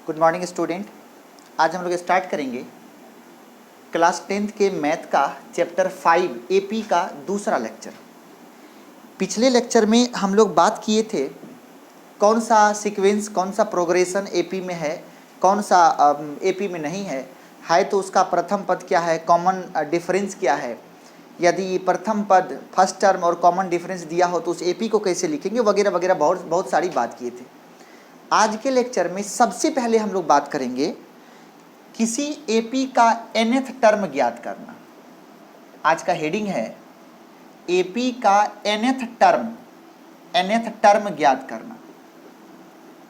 Good morning student. आज हम लोग स्टार्ट करेंगे क्लास 10th के मैथ का चैप्टर 5 एपी का दूसरा लेक्चर। पिछले लेक्चर में हम लोग बात किए थे कौन सा सीक्वेंस, कौन सा प्रोग्रेशन एपी में है, कौन सा एपी में नहीं है तो उसका प्रथम पद क्या है, कॉमन डिफरेंस क्या है, यदि प्रथम पद फर्स्ट टर्म और कॉमन डिफरेंस दिया हो तो उस एपी को कैसे लिखेंगे, वगैरह वगैरह बहुत सारी बात किए थे। आज के लेक्चर में सबसे पहले हम लोग बात करेंगे किसी एपी का nth टर्म ज्ञात करना। आज का हेडिंग है एपी का nth टर्म ज्ञात करना।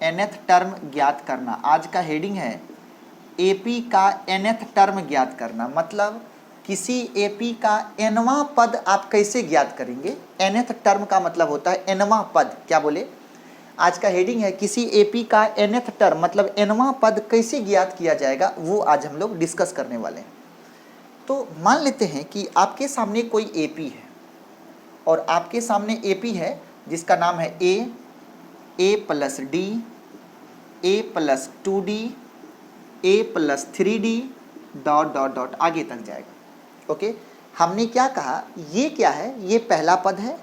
nth टर्म ज्ञात करना आज का हेडिंग है एपी का nth टर्म ज्ञात करना। मतलब किसी एपी का nवां पद आप कैसे ज्ञात करेंगे। nth टर्म का मतलब होता है nवां पद। क्या बोले? आज का हेडिंग है किसी एपी का nth टर्म मतलब nवां पद कैसे ज्ञात किया जाएगा, वो आज हम लोग डिस्कस करने वाले हैं। तो मान लेते हैं कि आपके सामने कोई एपी है और आपके सामने एपी है जिसका नाम है A plus D, A plus 2d, A plus 3d dot dot dot आगे तक जाएगा। ओके, हमने क्या कहा, ये क्या है, ये पहला पद है,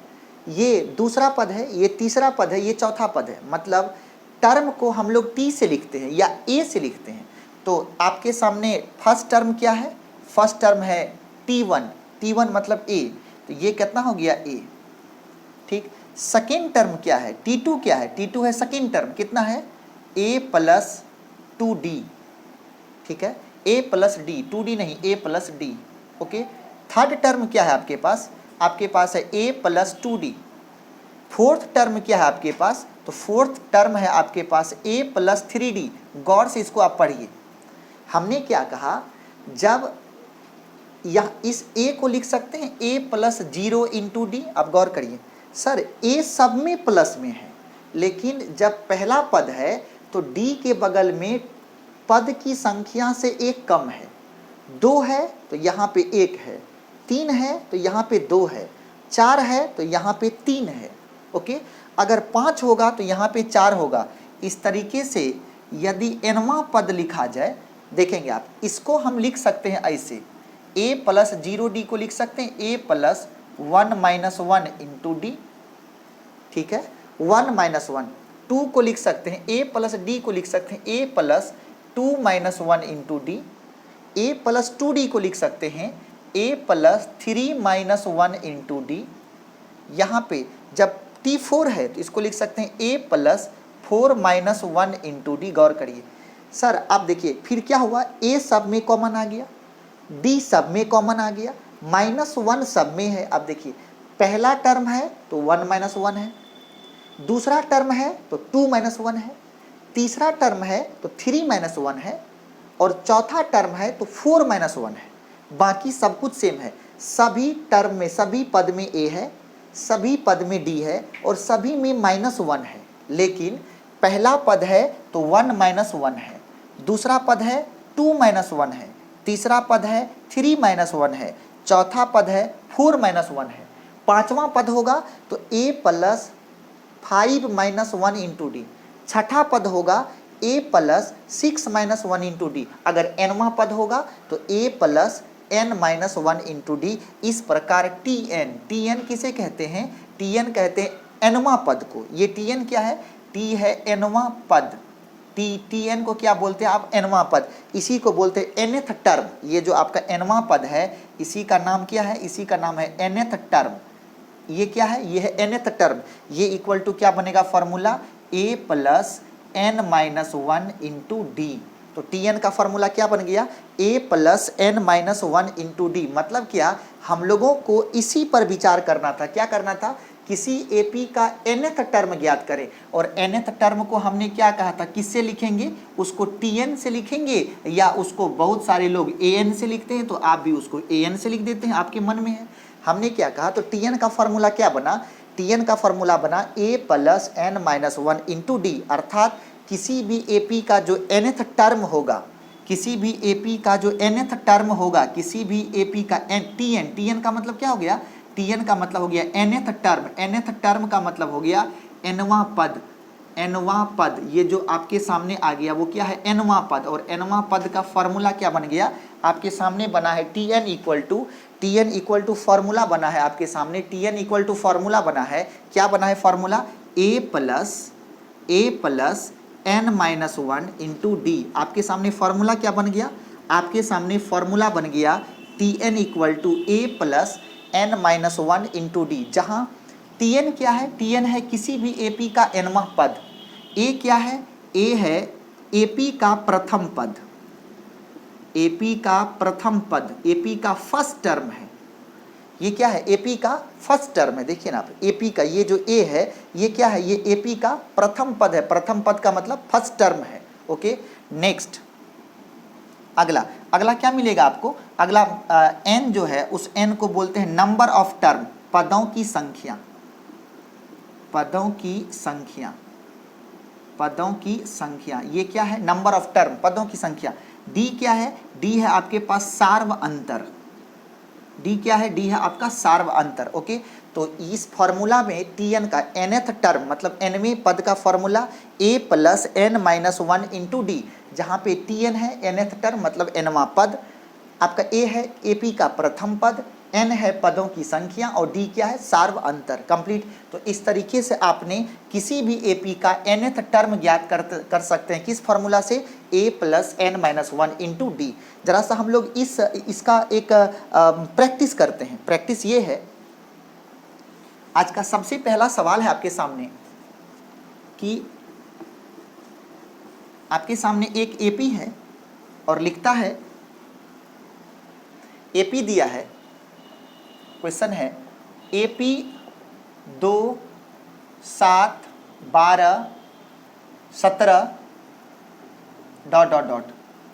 ये दूसरा पद है, ये तीसरा पद है, ये चौथा पद है। मतलब टर्म को हम लोग टी से लिखते हैं या ए से लिखते हैं। तो आपके सामने फर्स्ट टर्म क्या है, फर्स्ट टर्म है T1 मतलब ए, तो ये कितना हो गया ए। ठीक, सेकेंड टर्म क्या है, T2 क्या है, T2 है सेकेंड टर्म, कितना है ए प्लस 2d। ठीक है, ए प्लस डी, 2d नहीं, A plus D. Okay, third term क्या है आपके पास है a plus 2d। Fourth term क्या है आपके पास, तो फोर्थ टर्म है आपके पास a प्लस 3d। गौर से इसको आप पढ़िए। हमने क्या कहा, जब यह इस a को लिख सकते हैं a प्लस 0 इंटू डी। अब गौर करिए सर, a सब में प्लस में है, लेकिन जब पहला पद है तो d के बगल में पद की संख्या से एक कम है। 2 है तो यहाँ पे 1 है, 3 है तो यहाँ पे 2 है, 4 है तो यहाँ पे 3 है। ओके, अगर 5 होगा तो यहाँ पे 4 होगा। इस तरीके से यदि nवां पद लिखा जाए, देखेंगे आप, इसको हम लिख सकते हैं ऐसे, a प्लस 0d को लिख सकते हैं a plus 1 minus 1 into D. ठीक है, 1 माइनस 1। 2 को लिख सकते हैं a प्लस d को लिख सकते हैं a plus 2 minus 1 into D. a plus 2d को लिख सकते हैं a plus 3 minus 1 into D. यहाँ पे जब T4 है तो इसको लिख सकते हैं a plus 4 minus 1 into D. गौर करिए सर, अब देखिए फिर क्या हुआ, a सब में कॉमन आ गया, d सब में कॉमन आ गया, माइनस 1 सब में है। अब देखिए पहला टर्म है तो 1 माइनस 1 है, दूसरा टर्म है तो 2 माइनस 1 है, तीसरा टर्म है तो 3 माइनस 1 है, और चौथा टर्म है तो 4 माइनस 1 है। बाकी सब कुछ सेम है। सभी टर्म में, सभी पद में a है, सभी पद में d है और सभी में माइनस 1 है। लेकिन पहला पद है तो 1 माइनस 1 है, दूसरा पद है 2 माइनस 1 है, तीसरा पद है 3 माइनस 1 है, चौथा पद है 4 माइनस 1 है, पांचवा पद होगा तो a plus 5 minus 1 into D, छठा पद होगा a plus 6 minus 1 into D. अगर nवां पद होगा तो a plus n minus 1 into D. इस प्रकार tn किसे कहते हैं, tn कहते हैं nवां पद को। ये tn क्या है, t है nवां पद, tn को क्या बोलते हैं आप, nवां पद। इसी को बोलते हैं nth टर्म। ये जो आपका nवां पद है इसी का नाम क्या है, इसी का नाम है nth टर्म। ये क्या है, ये है nth टर्म। ये इक्वल टू क्या बनेगा formula, a plus n minus 1 into D. तो tn का फॉर्मूला क्या बन गया, a plus n minus 1 into D. मतलब क्या, हम लोगों को इसी पर विचार करना था। क्या करना था, किसी एपी का nth टर्म ज्ञात करें। और nth टर्म को हमने क्या कहा था, किससे लिखेंगे, उसको tn से लिखेंगे, या उसको बहुत सारे लोग an से लिखते हैं, तो आप भी उसको an से लिख देते हैं, आपके मन में है। हमने क्या कहा, तो tn का फॉर्मूला क्या बना, tn का फॉर्मूला बना a plus n minus 1 into D. अर्थात किसी भी एपी का जो nth टर्म होगा, किसी भी एपी का जो nth टर्म होगा, किसी भी एपी का tn का मतलब क्या हो गया, tn का मतलब हो गया nth टर्म। nth टर्म का मतलब हो गया nवां पद, nवां पद, ये जो आपके सामने आ गया वो क्या है, nवां पद, और nवां पद का फॉर्मूला क्या बन गया आपके सामने बना है, Tn इक्वल टू फॉर्मूला बना है आपके सामने, Tn इक्वल टू फॉर्मूला बना है, क्या बना है formula, a plus n minus 1 into D. आपके सामने फॉर्मूला क्या बन गया, आपके सामने फॉर्मूला बन गया Tn equal to a plus n minus 1 into D, जहाँ Tn क्या है, Tn है किसी भी AP का nवां पद, A क्या है, A है AP का प्रथम पद, AP का प्रथम पद, AP का फर्स्ट टर्म है, ये क्या है AP का फर्स्ट टर्म है, देखिए ना आप AP का ये जो A है ये क्या है, ये AP का प्रथम पद है, प्रथम पद का मतलब फर्स्ट टर्म है। ओके, नेक्स्ट अगला क्या मिलेगा आपको, अगला n जो है उस n को बोलते हैं नंबर ऑफ टर्म, पदों की संख्या, पदों की संख्या, ये क्या है नंबर ऑफ टर्म, पदों की संख्या। d क्या है, d है आपके पास सार्व अंतर, d क्या है, d है आपका सार्व अंतर। ओके, तो इस फॉर्मूला में Tn का nth टर्म मतलब nवें पद का formula a plus n minus 1 into D, जहाँ पे Tn है nth टर्म मतलब nवां पद, आपका a है AP का प्रथम पद, n है पदों की संख्या और d क्या है सार्व अंतर। कंप्लीट। तो इस तरीके से आपने किसी भी AP का nth टर्म ज्ञात कर सकते हैं, किस फॉर्मूला से, a plus n minus 1 into D. जरा सा हम लोग इसका एक प्रैक्टिस करते हैं। प्रैक्टिस ये है, आज का सबसे पहला सवाल है आपके सामने कि आपके सामने एक AP है और लिखता है, AP दिया है, क्वेश्चन है AP 2, 7, 12, 17 ...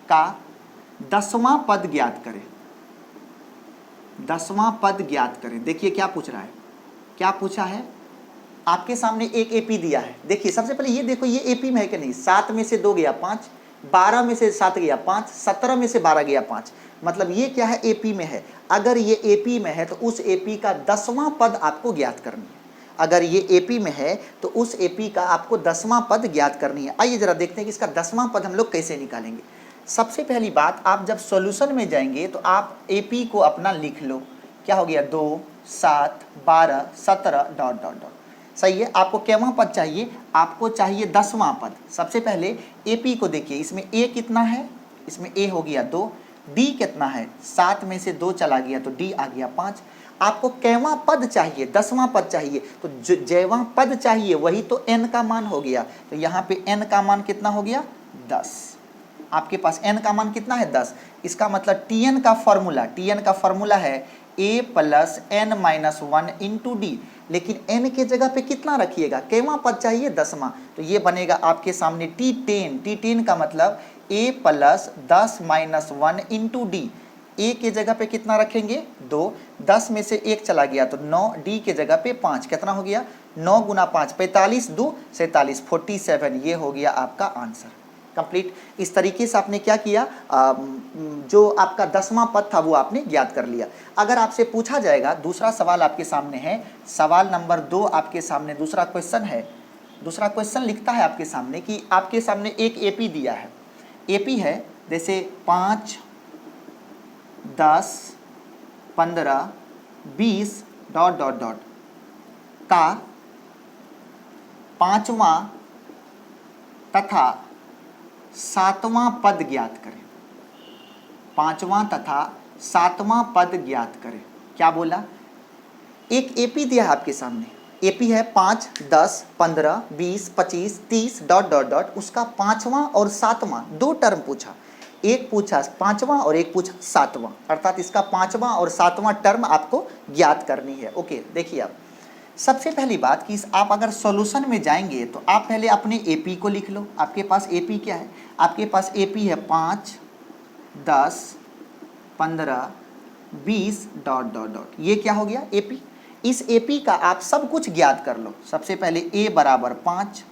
का 10वां पद ज्ञात करें, 10वां पद ज्ञात करें। देखिए क्या पूछ रहा है, क्या पूछा है, आपके सामने एक AP दिया है। देखिए सबसे पहले ये देखो ये AP में है कि नहीं, 7 में से 2 गया 5, 12 में से 7 गया 5, 17 में से 12 गया 5, मतलब ये क्या है AP में है। अगर ये AP में है तो उस AP का 10वां पद आपको ज्ञात करनी है। अगर ये AP में है तो उस AP का आपको 10वां पद ज्ञात करनी है। आइए जरा देखते हैं कि इसका 10वां पद हम लोग कैसे निकालेंगे। सबसे पहली बात, आप जब सॉल्यूशन में जाएंगे तो आप AP को अपना लिख लो, क्या हो गया 2, 7, 12, 17 ... सही है। आपको कैवां पद चाहिए, आपको चाहिए 10वां पद। सबसे पहले AP को देखिए, इसमें A कितना है, इसमें A हो गया 2, D कितना है, 7 में से 2 चला गया तो D आ गया 5। आपको कैवां पद चाहिए, 10वां पद चाहिए, तो जैवां पद चाहिए वही तो n का मान हो गया। तो यहाँ पे n का मान कितना हो गया 10, आपके पास n का मान कितना है 10। इसका मतलब Tn का फॉर्मूला है a plus n minus 1 into D, लेकिन n के जगह पे कितना रखिएगा, कैवां पद चाहिए 10वां, तो ये बनेगा आपके सामने T10 का मतलब a plus 10 minus 1 into D. a के जगह पे कितना रखेंगे 2, 10 में से 1 चला गया तो 9, d के जगह पे 5, कितना हो गया 9 गुना 5 45, 2 47, 47, ये हो गया आपका आंसर। कंप्लीट। इस तरीके से आपने क्या किया, जो आपका 10वां पद था वो आपने ज्ञात कर लिया। अगर आपसे पूछा जाएगा, दूसरा सवाल आपके सामने है, सवाल नंबर 2 आपके सामने दूसरा क्वेश्चन है। दूसरा क्वेश्चन लिखता है आपके सामने कि आपके सामने एक AP दिया है, AP है जैसे 5, 10, 15, 20 ... का 5वां तथा 7वां पद ज्ञात करें, 5वां तथा 7वां पद ज्ञात करें। क्या बोला, एक AP दिया है आपके सामने, AP है 5, 10, 15, 20, 25, 30 ... उसका 5वां और 7वां 2 टर्म पूछा, एक पूछा 5वां और एक पूछा 7वां, अर्थात इसका 5वां और 7वां टर्म आपको ज्ञात करनी है। ओके, देखिए आप सबसे पहली बात कि आप अगर सॉल्यूशन में जाएंगे तो आप पहले अपने AP को लिख लो। आपके पास AP क्या है, आपके पास AP है 5, 10, 15, 20 ... ये क्या हो गया AP। इस AP का आप सब कुछ ज्ञात कर लो। सबसे पहले A बराबर 5,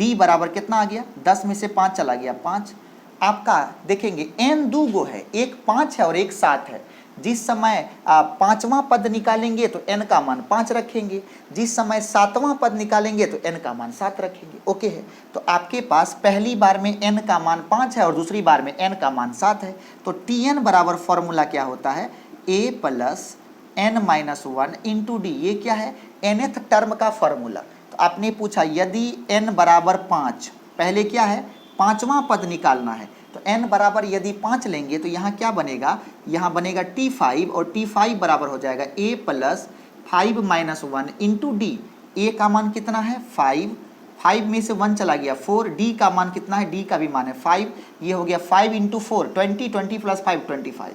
D बराबर कितना आ गया, 10 में से 5 चला गया 5। आपका देखेंगे n 2 गो है, एक 5 है और एक 7 है, जिस समय पांचवा पद निकालेंगे तो n का मान 5 रखेंगे, जिस समय सातवां पद निकालेंगे तो n का मान 7 रखेंगे। ओके है, तो आपके पास पहली बार में n का मान 5 है और दूसरी बार में n का मान 7 है। तो Tn बराबर फॉर्मूला क्या होता है, a plus n minus 1 into D. ये क्या है, nth टर्म का फॉर्मूला। तो आपने पूछा यदि n बराबर 5, पहले क्या है, पांचवा पद निकालना है, तो n बराबर यदि 5 लेंगे तो यहाँ क्या बनेगा, यहाँ बनेगा T5 और T5 बराबर हो जाएगा a plus 5 minus 1 into D. A का मान कितना है 5, 5 में से 1 चला गया 4, डी का मान कितना है, डी का भी मान है 5, ये हो गया 5 इंटू 4 20, 20 प्लस 5 25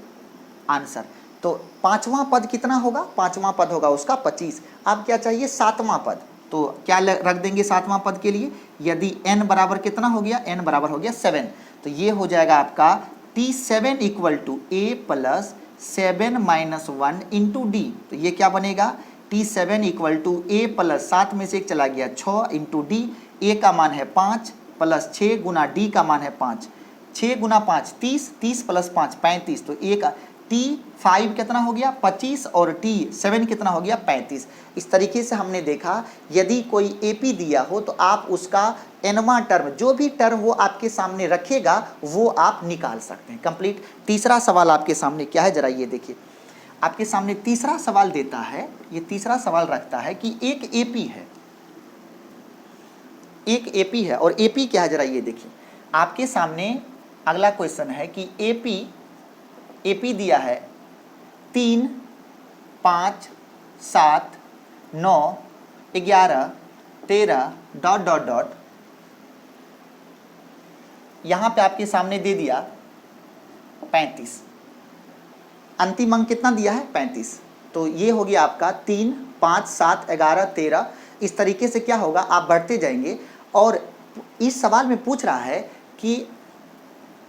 आंसर। तो पांचवा पद कितना होगा, पांचवा पद होगा उसका 25। अब क्या चाहिए, सातवां पद, तो क्या रख देंगे सातवां पद के लिए, यदि n बराबर कितना हो गया, n बराबर हो गया 7, तो ये हो जाएगा आपका T7 equal to a plus 7 minus 1 into D. तो ये क्या बनेगा, T7 equal to a plus 7 में से एक चला गया 6 इंटू डी। a का मान है 5 प्लस 6 गुना d का मान है 5, 6 गुना 5 30, 30 प्लस 5 35, तो a का T5 कितना हो गया 25 और T7 कितना हो गया 35। इस तरीके से हमने देखा यदि कोई AP दिया हो तो आप उसका nवां टर्म, जो भी टर्म वो आपके सामने रखेगा वो आप निकाल सकते हैं। कंप्लीट। तीसरा सवाल आपके सामने क्या है, जरा ये देखिए, आपके सामने तीसरा सवाल देता है, ये तीसरा सवाल रखता है कि एक AP है, एक AP है और AP क्या है, जरा ये देखिए आपके सामने अगला क्वेश्चन है कि AP दिया है 3, 5, 7, 9, 11, 13 डॉट डॉट डॉट, यहाँ पे आपके सामने दे दिया 35, अंतिम अंक कितना दिया है 35। तो ये हो गया आपका 3, 5, 7, 11, 13, इस तरीके से क्या होगा, आप बढ़ते जाएंगे। और इस सवाल में पूछ रहा है कि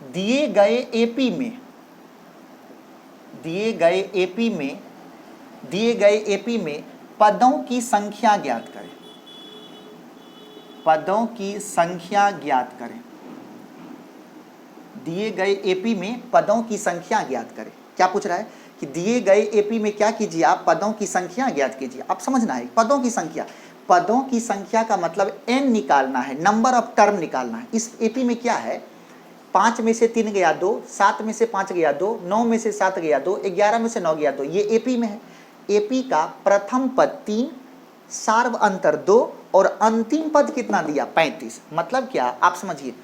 दिए गए AP में, दिए गए AP में पदों की संख्या ज्ञात करें, पदों की संख्या ज्ञात करें, दिए गए AP में पदों की संख्या ज्ञात करें। क्या पूछ रहा है कि दिए गए AP में क्या कीजिए, आप पदों की संख्या ज्ञात कीजिए। आप समझना है पदों की संख्या, पदों की संख्या का मतलब n निकालना है, नंबर ऑफ टर्म निकालना है। इस AP में क्या है, 5 में से 3 गया 2, 7 में से 5 गया 2, 9 में से 7 गया 2, 11 में से 9 गया 2, ये AP में है। AP का प्रथम पद 3, सार्व अंतर 2 और अंतिम पद कितना दिया 35। मतलब क्या, आप समझिए,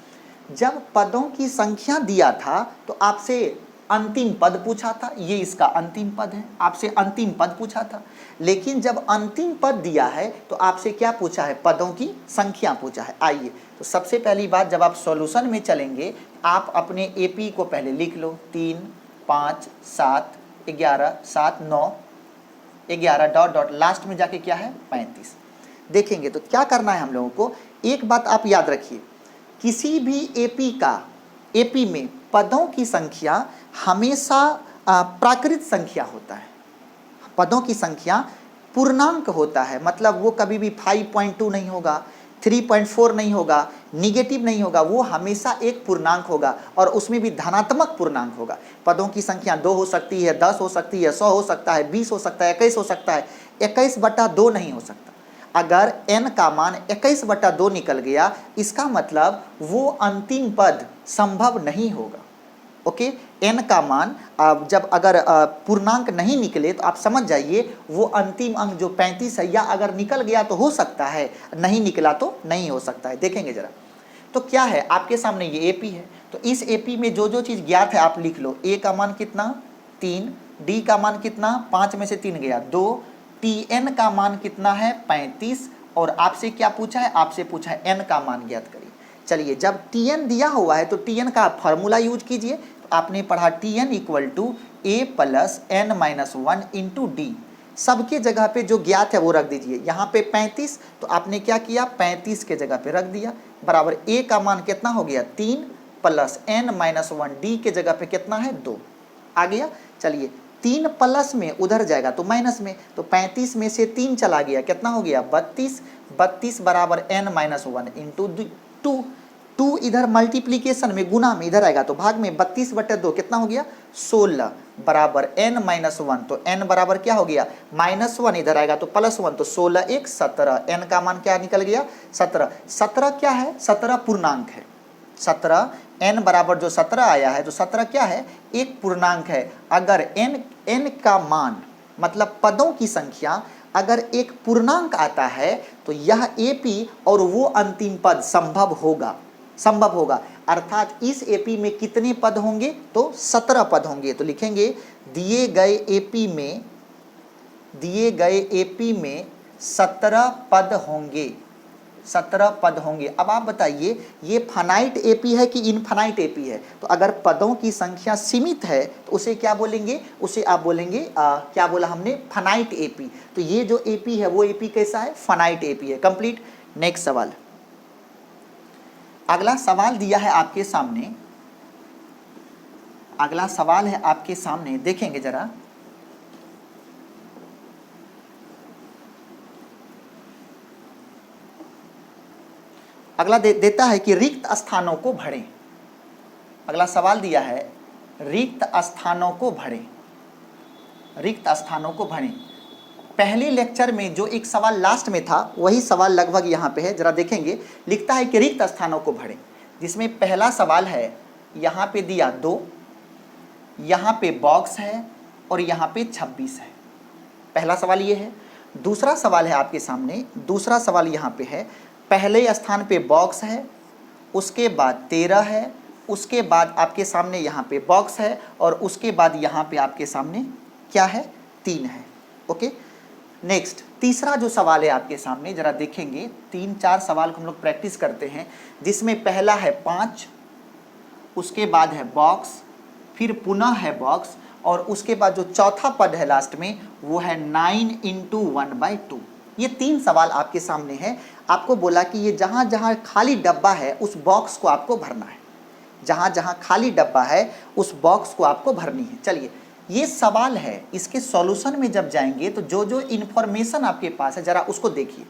जब पदों की संख्या दिया था तो आपसे अंतिम पद पूछा था, ये इसका अंतिम पद है, आपसे अंतिम पद पूछा था। लेकिन जब अंतिम पद दिया है तो आपसे क्या पूछा है, पदों की संख्या पूछा है। आइए, तो सबसे पहली बात, जब आप सॉल्यूशन में चलेंगे आप अपने AP को पहले लिख लो, 3, 5, 7, 11, 7, 9, 11 डॉट डॉट, लास्ट में जाके क्या है 35 देखेंगे। तो क्या करना है हम लोगों को, एक बात आप याद रखिए, किसी भी AP में पदों की संख्या हमेशा प्राकृत संख्या होता है, पदों की संख्या पूर्णांक होता है। मतलब वो कभी भी 5.2 नहीं होगा, 3.4 नहीं होगा, निगेटिव नहीं होगा, वो हमेशा एक पूर्णांक होगा और उसमें भी धनात्मक पूर्णांक होगा। पदों की संख्या 2 हो सकती है, 10 हो सकती है, 100 हो सकता है, 20 हो सकता है, 21 हो सकता है, 21/2 नहीं हो सकता। अगर n का मान 21/2 निकल गया, इसका मतलब वो अंतिम पद संभव नहीं होगा। ओके, n का मान जब अगर पूर्णांक नहीं निकले तो आप समझ जाइए वो अंतिम अंक जो 35 है, या अगर निकल गया तो हो सकता है, नहीं निकला तो नहीं हो सकता है। देखेंगे जरा, तो क्या है आपके सामने ये AP है, तो इस AP में जो जो चीज़ ज्ञात है आप लिख लो। a का मान कितना 3, d का मान कितना 5 में से 3 गया 2, Tn का मान कितना है 35 और आपसे क्या पूछा है, आपसे पूछा है n का मान ज्ञात करिए। चलिए, जब Tn दिया हुआ है तो Tn का फॉर्मूला यूज कीजिए। तो आपने पढ़ा Tn equal to a plus n minus 1 into D. सबके जगह पे जो ज्ञात है वो रख दीजिए। यहाँ पे 35, तो आपने क्या किया 35 के जगह पे रख दिया, बराबर a का मान कितना हो गया 3 प्लस n माइनस 1, डी के जगह पे कितना है 2 आ गया। चलिए, 3 प्लस में उधर जाएगा तो माइनस में, तो 35 में से 3 चला गया, कितना हो गया 32, 32 बराबर n माइनस 1 इंटू 2, 2 इधर मल्टीप्लीकेशन में गुना में इधर आएगा तो भाग में, 32/2 कितना हो गया 16 बराबर n माइनस 1, तो n बराबर क्या हो गया -1, इधर आएगा तो +1, तो 16 1 17, n का मान क्या निकल गया 17। 17 क्या है, 17 पूर्णांक है। 17 n बराबर जो 17 आया है, तो 17 क्या है, एक पूर्णांक है। अगर n का मान मतलब पदों की संख्या अगर एक पूर्णांक आता है तो यह AP और वो अंतिम पद संभव होगा। अर्थात इस AP में कितने पद होंगे, तो 17 पद होंगे। तो लिखेंगे दिए गए AP में 17 पद होंगे, 17 पद होंगे। अब आप बताइए ये फाइनाइट AP है कि इनफाइनाइट AP है। तो अगर पदों की संख्या सीमित है तो उसे क्या बोलेंगे, उसे आप बोलेंगे क्या बोला हमने, फाइनाइट AP। तो ये जो AP है वो AP कैसा है, फाइनाइट AP है। कंप्लीट। नेक्स्ट सवाल, अगला सवाल दिया है आपके सामने, अगला सवाल है आपके सामने, देखेंगे जरा। अगला देता है कि रिक्त स्थानों को भरें। अगला सवाल दिया है रिक्त स्थानों को भरें, रिक्त स्थानों को भरें। पहले लेक्चर में जो एक सवाल लास्ट में था वही सवाल लगभग यहाँ पे है, जरा देखेंगे। लिखता है कि रिक्त स्थानों को भरें, जिसमें पहला सवाल है यहाँ पे दिया 2, यहाँ पे बॉक्स है और यहाँ पे 26 है। पहला सवाल ये है। दूसरा सवाल है आपके सामने, दूसरा सवाल यहाँ पे है, पहले स्थान पे बॉक्स है, उसके बाद 13 है, उसके बाद आपके सामने यहाँ पे बॉक्स है और उसके बाद यहाँ पे आपके सामने क्या है, 3 है। ओके। नेक्स्ट तीसरा जो सवाल है आपके सामने, जरा देखेंगे। 3-4 सवाल को हम लोग प्रैक्टिस करते हैं, जिसमें पहला है 5, उसके बाद है बॉक्स, फिर पुनः है बॉक्स और उसके बाद जो चौथा पद है लास्ट में वो है 9 × 1/2। ये 3 सवाल आपके सामने है। आपको बोला कि ये जहाँ जहाँ खाली डब्बा है उस बॉक्स को आपको भरना है, जहाँ जहाँ खाली डब्बा है उस बॉक्स को आपको भरनी है। चलिए ये सवाल है, इसके सॉल्यूशन में जब जाएंगे तो जो जो इन्फॉर्मेशन आपके पास है जरा उसको देखिए।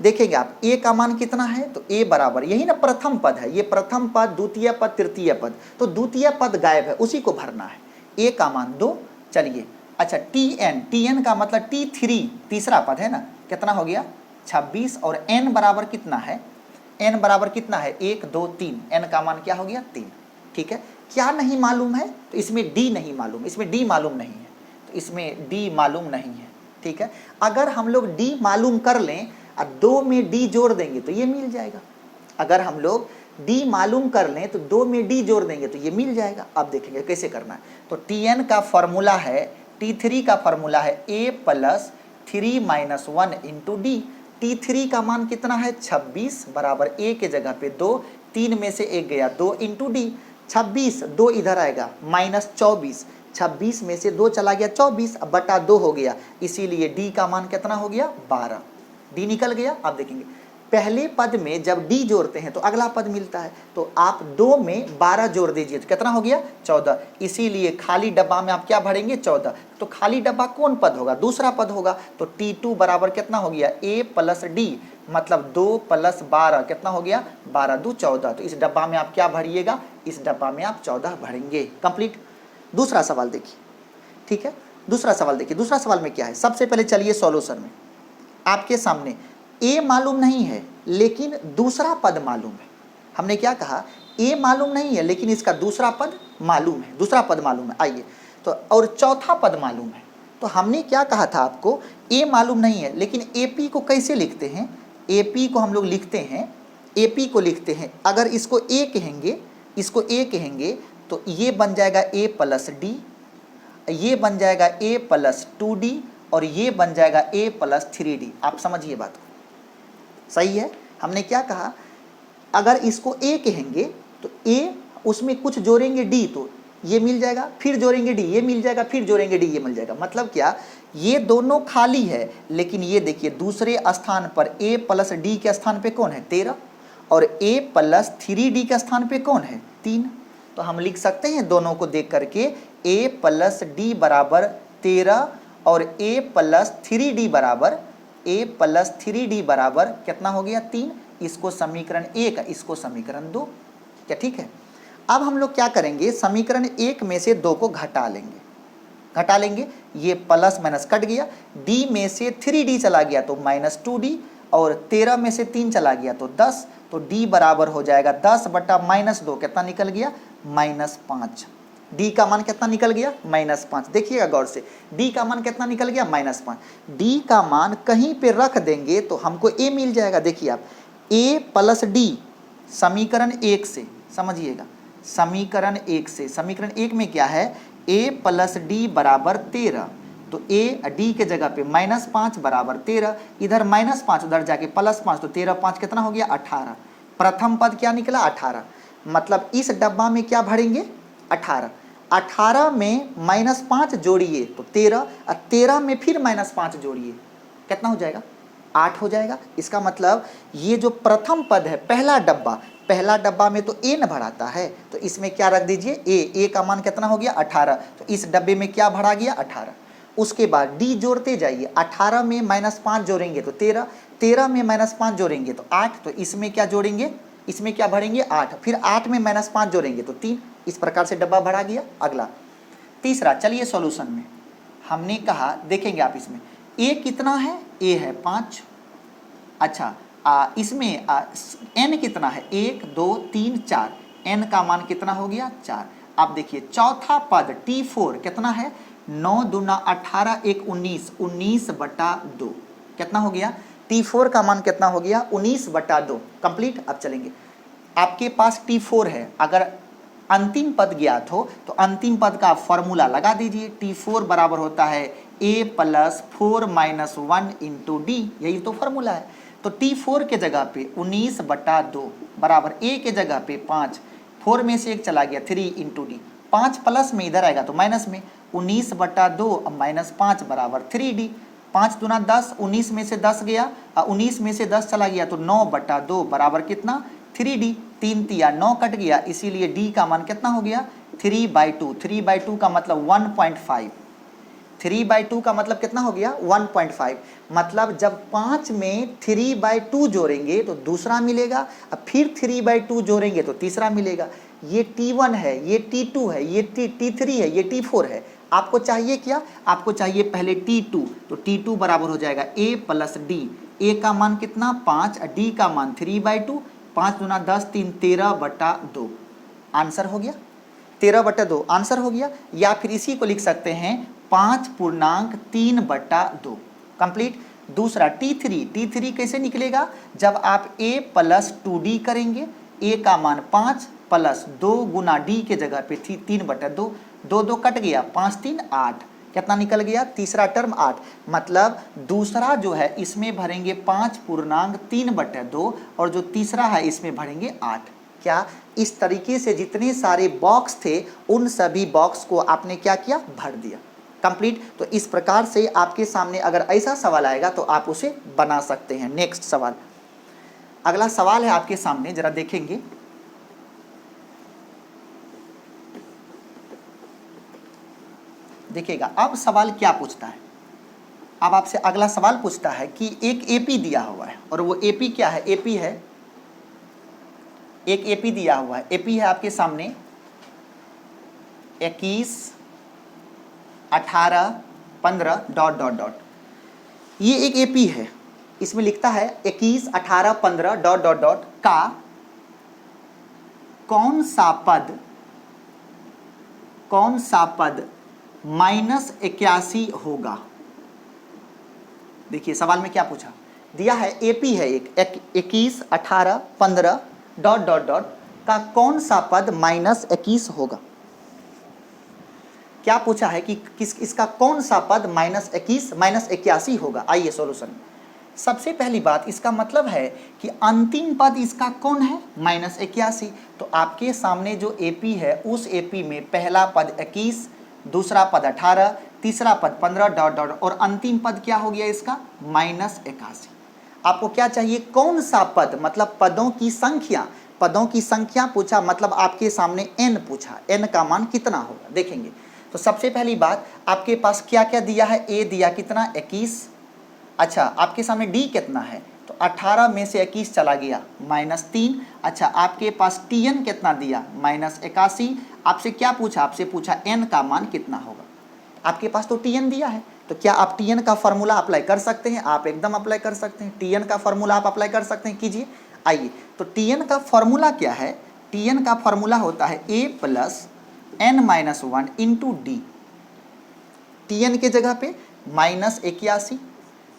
देखेंगे आप a का मान कितना है, तो a बराबर यही ना प्रथम पद है, ये प्रथम पद, द्वितीय पद, तृतीय पद, तो द्वितीय पद गायब है, उसी को भरना है। a का मान 2। चलिए अच्छा tn का मतलब t3 तीसरा पद है ना, कितना हो गया 26 और n बराबर कितना है, n बराबर कितना है 1 2 3, n का मान क्या हो गया 3। ठीक है। क्या नहीं मालूम है, तो इसमें d नहीं मालूम, इसमें d मालूम नहीं है, तो इसमें d मालूम नहीं है। ठीक है। अगर हम लोग d मालूम कर लें और 2 में d जोड़ देंगे तो ये मिल जाएगा। अगर हम लोग d मालूम कर लें तो 2 में d जोड़ देंगे तो ये मिल जाएगा। अब देखेंगे कैसे करना है। तो tn का फॉर्मूला है, t3 का फॉर्मूला है a + 3 - 1 × d। t3 का मान कितना है 26 बराबर a के जगह पे 2, 3 में से 1 गया 2 × d। 26 2 इधर आएगा -24, 26 में से 2 चला गया 24 बटा 2 हो गया, इसीलिए d का मान कितना हो गया 12। d निकल गया। आप देखेंगे पहले पद में जब d जोड़ते हैं तो अगला पद मिलता है, तो आप 2 में 12 जोड़ दीजिए तो कितना हो गया 14, इसीलिए खाली डब्बा में आप क्या भरेंगे 14। तो खाली डब्बा कौन पद होगा, दूसरा पद होगा। तो t2 बराबर कितना हो गया a + d, मतलब 2 + 12 कितना हो गया 12 2 14। तो इस डब्बा में आप क्या भरिएगा, इस डब्बा में आप 14 भरेंगे। कंप्लीट। दूसरा सवाल देखिए। ठीक है, दूसरा सवाल देखिए। दूसरा सवाल में क्या है, सबसे पहले चलिए सॉल्यूशन में। आपके सामने a मालूम नहीं है लेकिन दूसरा पद मालूम है। हमने क्या कहा, a मालूम नहीं है लेकिन इसका दूसरा पद मालूम है, दूसरा पद मालूम है। आइए तो और चौथा पद मालूम है। तो हमने क्या कहा था आपको, a मालूम नहीं है लेकिन AP को कैसे लिखते हैं, AP को हम लोग लिखते हैं, AP को लिखते हैं अगर इसको a कहेंगे, इसको a कहेंगे तो ये बन जाएगा a + d, ये बन जाएगा a + 2d और ये बन जाएगा a + 3d। आप समझिए बात को, सही है। हमने क्या कहा, अगर इसको a कहेंगे तो a उसमें कुछ जोड़ेंगे d तो ये मिल जाएगा, फिर जोड़ेंगे d ये मिल जाएगा, फिर जोड़ेंगे d ये मिल जाएगा। मतलब क्या, ये दोनों खाली है लेकिन ये देखिए दूसरे स्थान पर a + d के स्थान पे कौन है 13 और a + 3d के स्थान पे कौन है 3। तो हम लिख सकते हैं दोनों को देख करके a + d बराबर 13 और a + 3d बराबर कितना हो गया 3। इसको समीकरण 1, इसको समीकरण 2। क्या ठीक है। अब हम लोग क्या करेंगे, समीकरण 1 में से 2 को घटा लेंगे। घटा लेंगे, ये प्लस माइनस कट गया, डी में से 3d चला गया तो -2d, और 13 में से 3 चला गया तो 10, तो d बराबर हो जाएगा 10/-2, कितना निकल गया -5। d का मान कितना निकल गया -5। देखिएगा गौर से, d का मान कितना निकल गया -5। d का मान कहीं पे रख देंगे तो हमको a मिल जाएगा। देखिए आप, a + d समीकरण 1 से, समझिएगा समीकरण 1 से, समीकरण 1 में क्या है, a + d = 13, तो a d के जगह पे -5 = 13, इधर -5 उधर जाके +5, तो 13 5 कितना हो गया 18। प्रथम पद क्या निकला 18, मतलब इस डब्बा में क्या भरेंगे 18। 18 में -5 जोड़िए तो 13, और 13 में फिर -5 जोड़िए, कितना हो जाएगा 8 हो जाएगा। इसका मतलब ये जो प्रथम पद है, पहला डब्बा में तो a न भराता है, तो इसमें क्या रख दीजिए a का मान कितना हो गया 18, तो इस डब्बे में क्या भरा गया 18। उसके बाद d जोड़ते जाइए, 18 में -5 जोड़ेंगे तो 13, 13 में -5 जोड़ेंगे तो 8, तो इसमें क्या जोड़ेंगे, इसमें क्या भरेंगे 8, फिर 8 में -5 जोड़ेंगे तो 3, इस प्रकार से डब्बा भरा गया। अगला तीसरा, चलिए सॉल्यूशन में हमने कहा, देखेंगे आप इसमें a कितना है, a है 5, अच्छा इसमें n कितना है 1 2 3 4, n का मान कितना हो गया 4। आप देखिए चौथा पद t4 कितना है, 9 दूना 18 1 19, 19/2 कितना हो गया, t4 का मान कितना हो गया 19/2 कंप्लीट। अब चलेंगे, आपके पास t4 है, अगर अंतिम पद ज्ञात हो तो अंतिम पद का फॉर्मूला लगा दीजिए, t4 बराबर होता है a + 4 - 1 × d, यही तो फॉर्मूला है। तो t4 के जगह पे 19/2 बराबर a के जगह पे 5, 4 में से 1 चला गया 3 × d, 5 प्लस में इधर आएगा तो माइनस में, 19/2 -5 बराबर 3d, 5 दूना 10, 19 में से 10 गया, 19 में से 10 चला गया तो 9/2 बराबर कितना 3d, 3 तिया 9 कट गया, इसीलिए d का मान कितना हो गया 3/2। 3/2 का मतलब 1.5, 3/2 का मतलब कितना हो गया 1.5, मतलब जब 5 में 3/2 जोड़ेंगे तो दूसरा मिलेगा, अब फिर 3/2 जोड़ेंगे तो तीसरा मिलेगा। ये t1 है, ये t2 है, ये t3 है, ये t4 है। आपको चाहिए क्या, आपको चाहिए पहले t2, तो t2 बराबर हो जाएगा a + d, a का मान कितना 5, d का मान 3/2, 5 दूना 10 3, 13/2 आंसर हो गया, 13/2 आंसर हो गया। या फिर इसी को लिख सकते हैं 5.3/2 कंप्लीट। दूसरा t3 कैसे निकलेगा, जब आप a + 2d करेंगे, a का मान 5 + 2 गुना d के जगह पे 3/2, 2 कट गया, 5 3 8, कितना निकल गया तीसरा टर्म 8, मतलब दूसरा जो है इसमें भरेंगे 5.3/2 और जो तीसरा है इसमें भरेंगे 8। क्या इस तरीके से जितने सारे बॉक्स थे उन सभी बॉक्स को आपने क्या किया, भर दिया कंप्लीट। तो इस प्रकार से आपके सामने अगर ऐसा सवाल आएगा तो आप उसे बना सकते हैं। नेक्स्ट सवाल, अगला सवाल है आपके सामने, जरा देखेंगे। देखिएगा अब सवाल क्या पूछता है, अब आपसे अगला सवाल पूछता है कि एक एपी दिया हुआ है, और वो एपी क्या है, एपी है, एक एपी दिया हुआ है, एपी है आपके सामने 21 18 15 ... ये एक एपी है, इसमें लिखता है 21 18 15 ... का कौन सा पद -81 होगा। देखिए सवाल में क्या पूछा, दिया है एपी है एक 21 18 15 ... का कौन सा पद -21 होगा। क्या पूछा है कि इसका कौन सा पद -81 होगा। आइए सॉल्यूशन। सबसे पहली बात, इसका मतलब है कि अंतिम पद इसका कौन है -81, तो आपके सामने जो एपी है उस एपी में पहला पद 21, दूसरा पद 18, तीसरा पद 15 ... और अंतिम पद क्या हो गया इसका -81। आपको क्या चाहिए, कौन सा पद, मतलब पदों की संख्या पूछा, मतलब आपके सामने n पूछा, n का मान कितना होगा। देखेंगे तो सबसे पहली बात आपके पास क्या क्या दिया है, a दिया कितना 21, अच्छा आपके सामने d कितना है, तो 18 में से 21 चला गया -3, अच्छा आपके पास tn कितना दिया -81, आपसे क्या पूछा, आपसे पूछा n का मान कितना होगा। आपके पास तो Tn दिया है, तो क्या आप Tn का फॉर्मूला अप्लाई कर सकते हैं? आप एकदम अप्लाई कर सकते हैं। Tn का फॉर्मूला आप अप्लाई कर सकते हैं, कीजिए। आइए, तो Tn का फॉर्मूला क्या है? Tn का फॉर्मूला होता है a plus n minus 1 into D. Tn के जगह पे -81,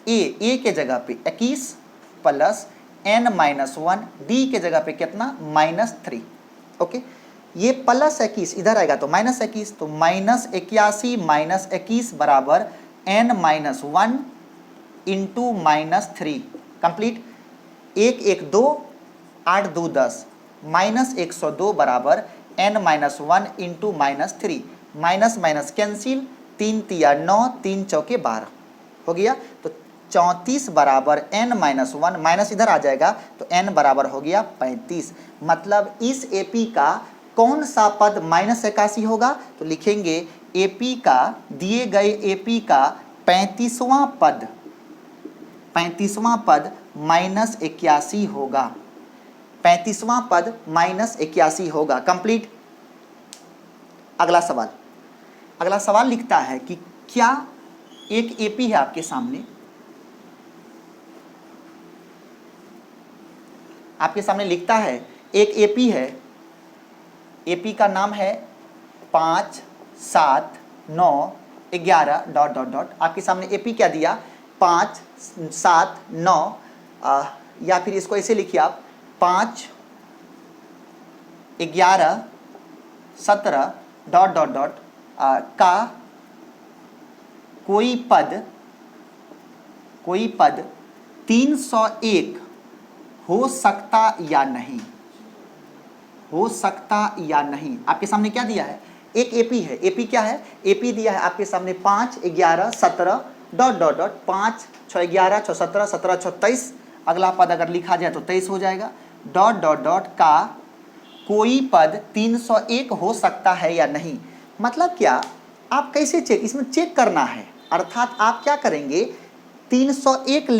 a के जगह पे 21 प्लस n माइनस 1, डी के जगह पे कितना? -3। ओके, ये +21 इधर आएगा तो -21, तो -81 माइनस 21 बराबर n माइनस 1 इंटू -3। कंप्लीट। 1 1 2, 8 2 10, -102 बराबर n minus 1 into -3। Minus minus cancel, 3 तिया 9, 3 चौके 12 हो गया। तो 34 बराबर n माइनस 1, माइनस इधर आ जाएगा तो n बराबर हो गया 35। मतलब इस AP का कौन सा पद -81 होगा? तो लिखेंगे AP का, दिए गए AP का 35वां पद, 35वां पद -81 होगा। 35वां पद -81 होगा। कंप्लीट। अगला सवाल, अगला सवाल लिखता है कि क्या एक AP है आपके सामने, आपके सामने लिखता है एक AP है, AP का नाम है 5 7 9 11 डॉट डॉट डॉट। आपके सामने AP क्या दिया? 5 7 9, या फिर इसको ऐसे लिखिए आप 5 11 17 डॉट डॉट डॉट का कोई पद 301 हो सकता या नहीं, हो सकता या नहीं। आपके सामने क्या दिया है? एक AP है। AP क्या है? AP दिया है आपके सामने 5 11 17 डॉट डॉट डॉट, 5 6 11 6 17 17 6 23। अगला पद अगर लिखा जाए तो 23 हो जाएगा। डॉट डॉट डॉट का कोई पद 301 हो सकता है या नहीं। मतलब क्या? आप कैसे चेक, इसमें चेक करना है। अर्थात आप क्या करेंगे, 301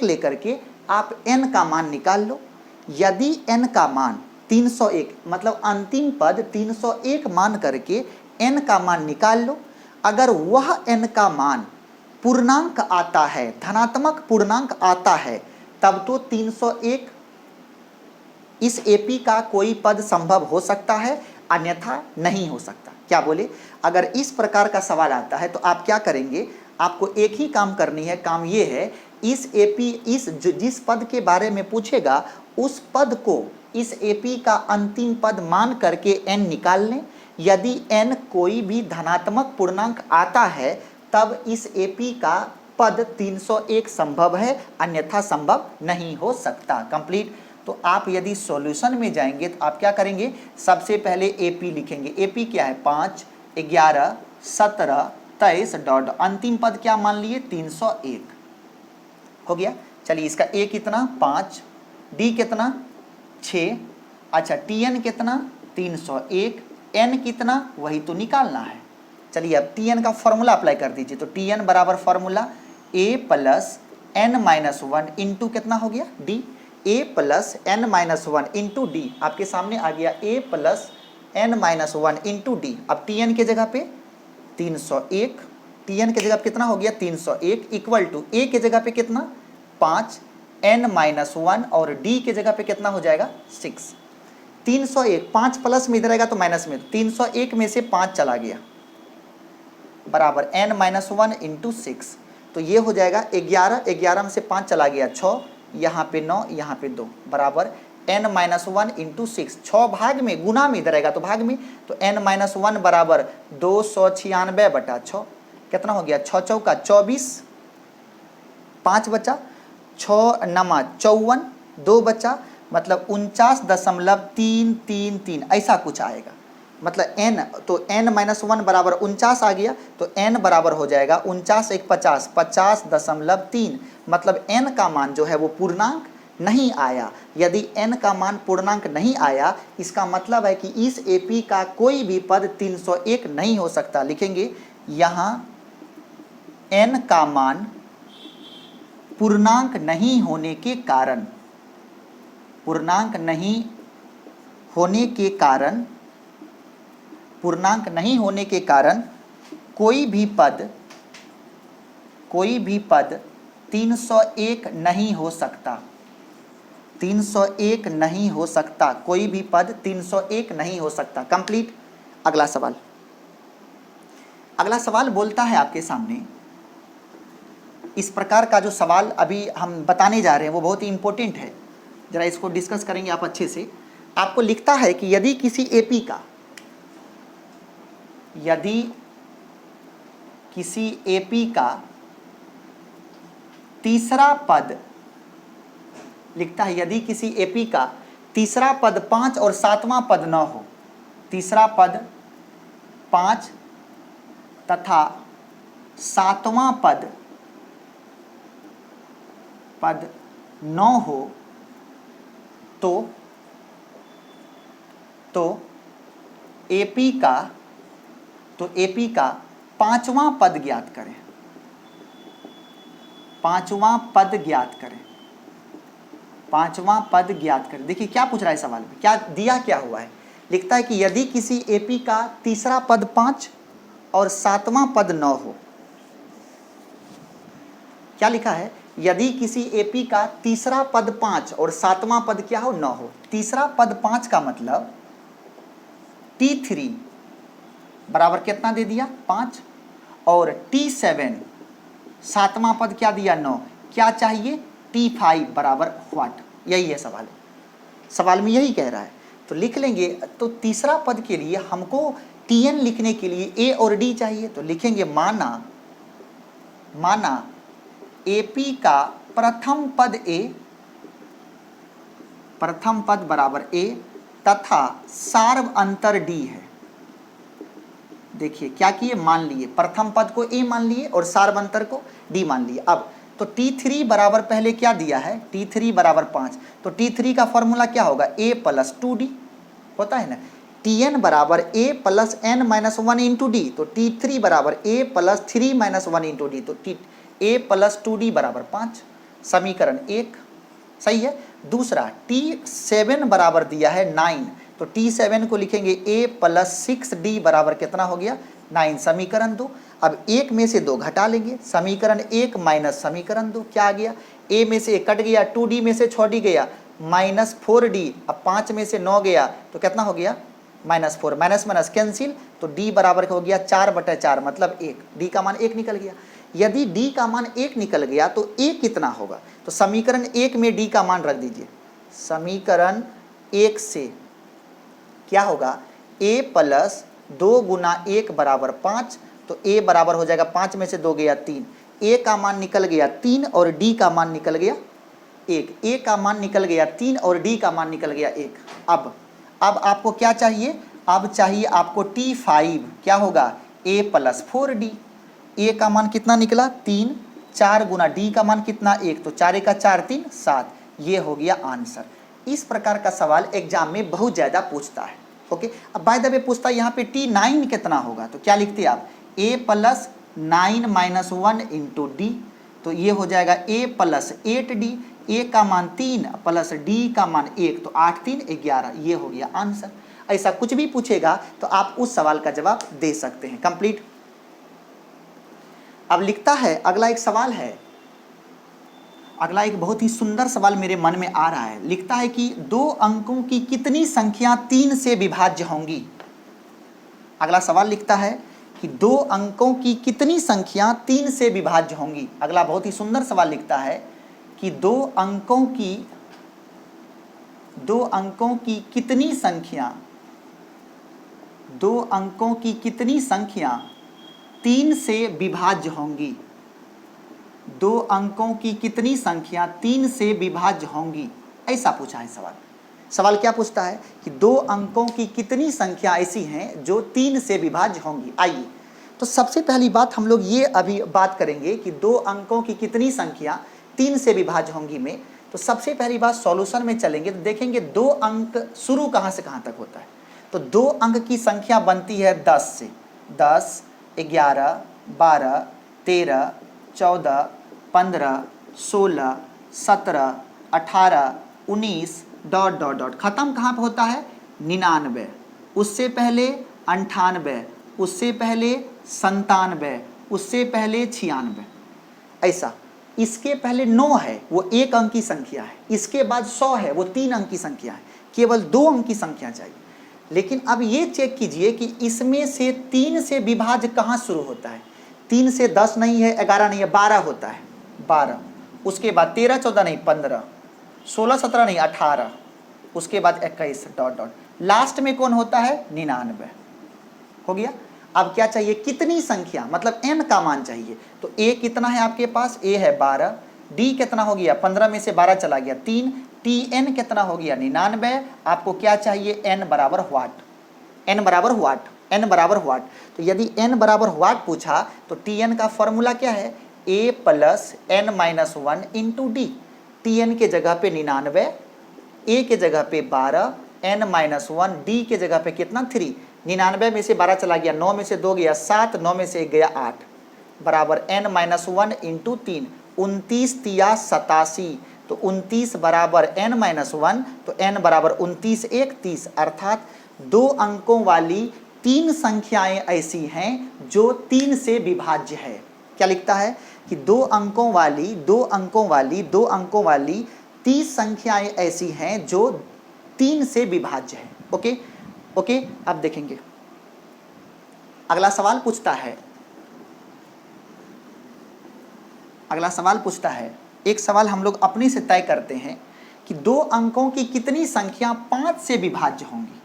लेकर के आप n का मान निकाल लो। यदि n का मान 301, मतलब अंतिम पद 301 मान करके n का मान निकाल लो। अगर वह n का मान पूर्णांक आता है, धनात्मक पूर्णांक आता है, तब तो 301 इस AP का कोई पद संभव हो सकता है, अन्यथा नहीं हो सकता। क्या बोले? अगर इस प्रकार का सवाल आता है तो आप क्या करेंगे? आपको एक ही काम करनी है। काम ये है, इस AP, जिस पद के बारे में पूछेगा उस पद को इस AP का अंतिम पद मान करके n निकाल लें। यदि n कोई भी धनात्मक पूर्णांक आता है तब इस AP का पद 301 संभव है, अन्यथा संभव नहीं हो सकता। कंप्लीट। तो आप यदि सॉल्यूशन में जाएंगे तो आप क्या करेंगे? सबसे पहले AP लिखेंगे। AP क्या है? 5 11 17 23 डॉट, अंतिम पद क्या मान लिए? 301 हो गया। चलिए, इसका A कितना? 5, D कितना? 6, अच्छा Tn कितना? 301, n कितना? वही तो निकालना है। चलिए अब Tn का फॉर्मूला अप्लाई कर दीजिए। तो Tn बराबर formula a plus n minus 1 into कितना हो गया? d। a plus n minus 1 into D. आपके सामने आ गया a plus n minus 1 into D. अब Tn के जगह पे 301, Tn के जगह पे कितना हो गया? 301 इक्वल टू a के जगह पे कितना? 5, n माइनस 1 और d के जगह पे कितना हो जाएगा? 6। 301, 5 प्लस में इधर आएगा तो माइनस में, 301 में से 5 चला गया बराबर n माइनस 1 इंटू 6। तो ये हो जाएगा 11, 11 में से 5 चला गया 6, यहाँ पे 9, यहाँ पे 2 बराबर n माइनस 1 इंटू 6। 6 भाग में, गुना में इधर आएगा तो भाग में, तो n माइनस 1 बराबर 296 बटा 6। कितना हो गया? 6 चौका 24, 5 बचा, 6 नमा 54, 2 बचा, मतलब 49.333 ऐसा कुछ आएगा। मतलब n, तो n माइनस 1 बराबर 49 आ गया, तो n बराबर हो जाएगा 49 1 50, 50.3। मतलब n का मान जो है वो पूर्णांक नहीं आया। यदि n का मान पूर्णांक नहीं आया, इसका मतलब है कि इस AP का कोई भी पद 301 नहीं हो सकता। लिखेंगे यहाँ n का मान पूर्णांक नहीं होने के कारण, पूर्णांक नहीं होने के कारण, पूर्णांक नहीं होने के कारण कोई भी पद 301 नहीं हो सकता। 301 नहीं हो सकता, कोई भी पद 301 नहीं हो सकता। कंप्लीट। अगला सवाल, अगला सवाल बोलता है आपके सामने, इस प्रकार का जो सवाल अभी हम बताने जा रहे हैं वो बहुत ही इंपॉर्टेंट है, जरा इसको डिस्कस करेंगे आप अच्छे से। आपको लिखता है कि यदि किसी एपी का तीसरा पद, लिखता है यदि किसी एपी का तीसरा पद 5 और 7वां पद न हो, तीसरा पद 5 तथा 7वां पद 9 हो, तो एपी का 5वां पद ज्ञात करें। 5वां पद ज्ञात करें। 5वां पद ज्ञात करें। देखिए क्या पूछ रहा है सवाल में, क्या दिया क्या हुआ है। लिखता है कि यदि किसी एपी का तीसरा पद 5 और 7वां पद 9 हो। क्या लिखा है, यदि किसी एपी का तीसरा पद 5 और 7वां पद क्या हो, 9 हो। तीसरा पद 5 का मतलब T3 बराबर कितना दे दिया, 5, और T7 7वां पद क्या दिया, 9। क्या चाहिए, T5 बराबर व्हाट। यही है सवाल, सवाल में यही कह रहा है। तो लिख लेंगे, तो तीसरा पद के लिए हमको Tn लिखने के लिए A और D चाहिए, तो लिखेंगे माना एपी का प्रथम पद बराबर A तथा सार्व अंतर D है। देखिए क्या किए, मान लिए प्रथम पद को A मान लिए और सार्व अंतर को D मान लिए। अब तो T3 बराबर पहले क्या दिया है, T3 बराबर 5, तो T3 का फॉर्मूला क्या होगा, A प्लस 2D होता है ना। Tn बराबर A plus n minus 1 into D, तो T3 बराबर A plus 3 minus 1 into D, तो A प्लस 2D बराबर 5, समीकरण 1 सही है। दूसरा T7 बराबर दिया है 9, तो T7 को लिखेंगे A प्लस 6D बराबर कितना हो गया, 9, समीकरण 2। अब 1 में से 2 घटा लेंगे, समीकरण 1 माइनस समीकरण 2 क्या आ गया, A में से 1 कट गया, 2D में से 6D गया, माइनस 4D। अब 5 में से 9 गया तो कितना हो गया, -4, माइनस माइनस कैंसिल, तो D बराबर हो गया 4/4 मतलब 1, D का मान 1 निकल गया। यदि D का मान 1 निकल गया तो A कितना होगा, तो समीकरण 1 में D का मान रख दीजिए। समीकरण 1 से क्या होगा, A प्लस 2 गुना 1 बराबर 5, तो A बराबर हो जाएगा 5 में से 2 गया 3, A का मान निकल गया 3 और D का मान निकल गया 1। A का मान निकल गया 3 और D का मान निकल गया 1। अब आपको क्या चाहिए, अब चाहिए आपको T5, क्या होगा, A प्लस 4D। A का मान कितना निकला, 3, 4 गुना D का मान कितना, 1, तो 4 का 4 3 7, ये हो गया आंसर। इस प्रकार का सवाल एग्जाम में बहुत ज़्यादा पूछता है। ओके, अब बाय द वे पूछता है यहाँ पे T9 कितना होगा, तो क्या लिखते हैं आप, A plus 9 minus 1 into D, तो ये हो जाएगा A प्लस 8D। A का मान 3 प्लस D का मान 1, तो 8 3 11, ये हो गया आंसर। ऐसा कुछ भी पूछेगा तो आप उस सवाल का जवाब दे सकते हैं। कंप्लीट। अब लिखता है, अगला एक सवाल है, अगला एक बहुत ही सुंदर सवाल मेरे मन में आ रहा है। लिखता है कि 2 अंकों की कितनी संख्या 3 से विभाज्य होंगी। अगला सवाल लिखता है कि 2 अंकों की कितनी संख्या 3 से विभाज्य होंगी। अगला बहुत ही सुंदर सवाल लिखता है कि 2 अंकों की कितनी संख्या 2 अंकों की कितनी संख्या 3 से विभाज्य होंगी। 2 अंकों की कितनी संख्या 3 से विभाज्य होंगी, ऐसा पूछा है सवाल। सवाल क्या पूछता है कि 2 अंकों की कितनी संख्या ऐसी हैं जो 3 से विभाज्य होंगी। आइए, तो सबसे पहली बात हम लोग ये अभी बात करेंगे कि 2 अंकों की कितनी संख्या 3 से विभाज्य होंगी में। तो सबसे पहली बात सॉल्यूशन में चलेंगे तो देखेंगे 2 अंक शुरू कहाँ से कहाँ तक होता है। तो 2 अंक की संख्या बनती है 10 से, 10 11 12 13 14 15 16 17 18 19 ... खत्म कहाँ पे होता है, 99, उससे पहले 98, उससे पहले 97, उससे पहले 96, ऐसा। इसके पहले 9 है, वो 1 अंक की संख्या है, इसके बाद 100 है, वो 3 अंक की संख्या है, केवल 2 अंक की संख्या चाहिए। लेकिन अब ये चेक कीजिए कि इसमें से 3 से विभाज्य कहाँ शुरू होता है। 3 से 10 नहीं है, 11 नहीं है, 12 होता है, 12। उसके बाद 13 14 नहीं 15, 16 17 नहीं 18, उसके बाद 21 डॉट डॉट, लास्ट में कौन होता है 99। हो गया। अब क्या चाहिए, कितनी संख्या, मतलब n का मान चाहिए। तो a कितना है आपके पास, a है 12, d कितना हो गया, 15 में से 12 चला गया 3, tn कितना हो गया 99। आपको क्या चाहिए, n बराबर व्हाट, n बराबर व्हाट, n बराबर व्हाट। तो यदि n बराबर व्हाट पूछा तो tn का फॉर्मूला क्या है, a plus n minus 1 into D. tn के जगह पे 99, a के जगह पे 12, n माइनस 1, d के जगह पे कितना 3। 99 में से 12 चला गया, 9 में से 2 गया 7, 9 में से 1 गया 8, बराबर n माइनस 1 इंटू 3, 29 तिया 87। तो 29 बराबर n माइनस 1, तो n बराबर 29 1 30, अर्थात 2 अंकों वाली 3 संख्याएं ऐसी हैं जो 3 से विभाज्य है। क्या लिखता है कि 2 अंकों वाली 30 संख्याएं ऐसी हैं जो 3 से विभाज्य है। Okay okay. अब देखेंगे अगला सवाल पूछता है, एक सवाल हम लोग अपने से तय करते हैं कि 2 अंकों की कितनी संख्या 5 से विभाज्य होंगी।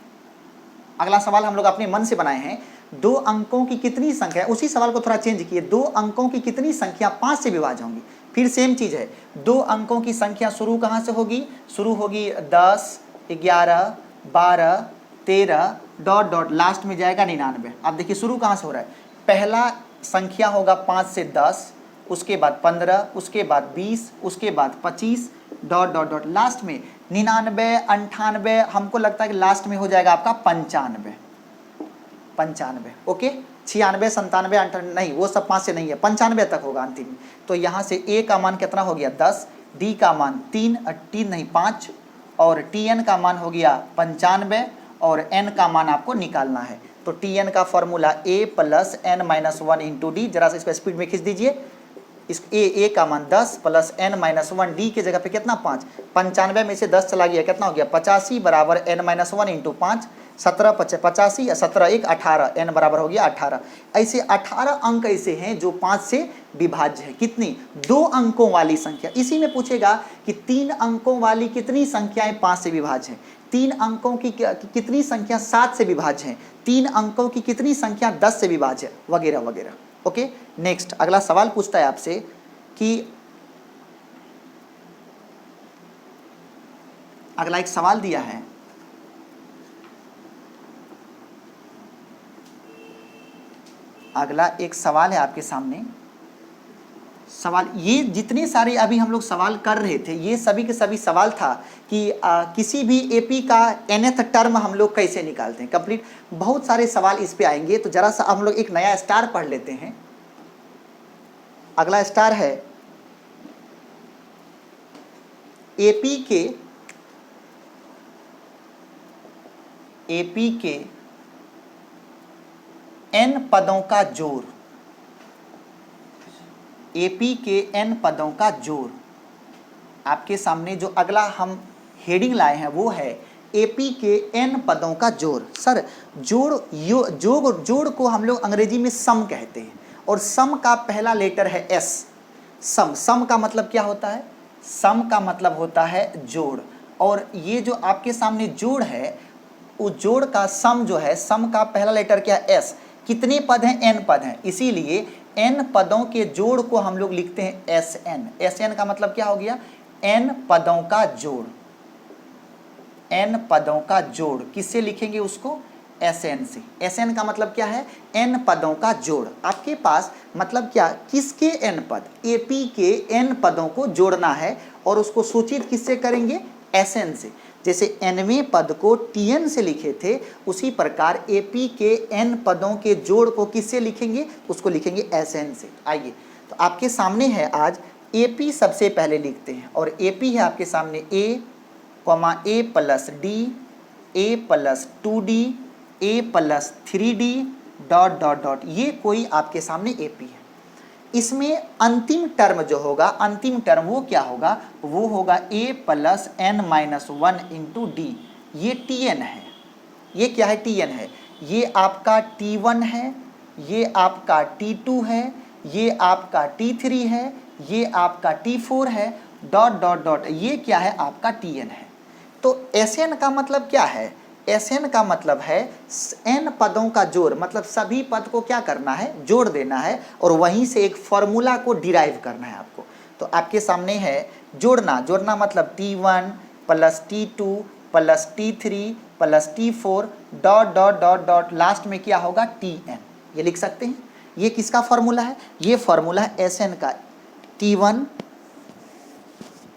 अगला सवाल हम लोग अपने मन से बनाए हैं, 2 अंकों की कितनी संख्या, उसी सवाल को थोड़ा चेंज किए, 2 अंकों की कितनी संख्या 5 से विभाज्य होंगी। फिर सेम चीज है, 2 अंकों की संख्या शुरू कहाँ से होगी, शुरू होगी 10 11 12 13 डॉट डॉट, लास्ट में जाएगा 99। अब देखिए शुरू कहाँ से हो रहा है, पहला संख्या होगा 5 से 10, उसके बाद 15, उसके बाद 20, उसके बाद 25 डॉट डॉट डॉट, लास्ट में 99 98, हमको लगता है कि लास्ट में हो जाएगा आपका 95। ओके। 96 97 98 नहीं, वो सब 5 से नहीं है, 95 तक होगा अंतिम में। तो यहाँ से a का मान कितना हो गया 10, d का मान 3 नहीं 5, और tn का मान हो गया 95, और n का मान आपको निकालना है। तो tn का formula a plus n minus 1 into D, जरा सा इसको स्पीड में खींच दीजिए। इस a का मान 10 प्लस n माइनस 1, d के जगह पे कितना 5, 95 में से 10 चला गया, कितना हो गया 85, बराबर n माइनस 1 इंटू 5, 17 85 या 17 1 18, n बराबर हो गया 18। ऐसे 18 अंक ऐसे हैं जो 5 से विभाज्य है। कितनी, 2 अंकों वाली संख्या। इसी में पूछेगा कि 3 अंकों वाली कितनी संख्याएं 5 से विभाज्य हैं, 3 अंकों की कितनी संख्या 7 से विभाज्य है, 3 अंकों की कितनी संख्या 10 से विभाज्य है, वगैरह वगैरह। ओके। नेक्स्ट अगला सवाल पूछता है आपसे कि अगला एक सवाल दिया है, अगला एक सवाल है आपके सामने। सवाल ये जितने सारे अभी हम लोग सवाल कर रहे थे, ये सभी के सभी सवाल था कि किसी भी एपी का nth टर्म हम लोग कैसे निकालते हैं कंप्लीट। बहुत सारे सवाल इस पे आएंगे, तो जरा सा हम लोग एक नया स्टार पढ़ लेते हैं। अगला स्टार है एपी के n पदों का जोड़, एपी के n पदों का जोड़। आपके सामने जो अगला हम हेडिंग लाए हैं वो है एपी के n पदों का जोड़। सर जोड़ को हम लोग अंग्रेजी में सम कहते हैं, और सम का पहला लेटर है s। सम का मतलब क्या होता है, सम का मतलब होता है जोड़। और ये जो आपके सामने जोड़ है, उस जोड़ का सम जो है, सम का पहला लेटर क्या है s। कितने पद हैं, n पद हैं, इसीलिए n पदों के जोड़ को हम लोग लिखते हैं Sn। Sn का मतलब क्या हो गया, n पदों का जोड़। n पदों का जोड़ किससे लिखेंगे उसको, Sn से। Sn का मतलब क्या है, n पदों का जोड़। आपके पास मतलब क्या, किसके n पद, AP के n पदों को जोड़ना है, और उसको सूचित किससे करेंगे, Sn से। जैसे nवें पद को Tn से लिखे थे, उसी प्रकार AP के n पदों के जोड़ को किससे लिखेंगे, उसको लिखेंगे Sn से। आइए तो आपके सामने है आज AP सबसे पहले लिखते हैं, और AP है आपके सामने A plus D, A plus 2D, A plus 3D, dot dot dot, ये कोई आपके सामने एपी है। इसमें अंतिम टर्म जो होगा, अंतिम टर्म वो क्या होगा, वो होगा a plus N minus 1 into D. ये Tn है, ये क्या है, Tn है। ये आपका T1 है, ये आपका T2 है, ये आपका T3 है, ये आपका T4 है, डॉट डॉट डॉट, ये क्या है, आपका Tn है। तो Sn का मतलब क्या है, Sn का मतलब है n पदों का जोड़, मतलब सभी पद को क्या करना है, जोड़ देना है और वहीं से एक फॉर्मूला को डिराइव करना है आपको। तो आपके सामने है जोड़ना, जोड़ना मतलब T1 plus T2 plus T3 plus T4 dot dot dot dot, last में क्या होगा, Tn। ये लिख सकते हैं। ये किसका फॉर्मूला है, ये फॉर्मूला है Sn का, T1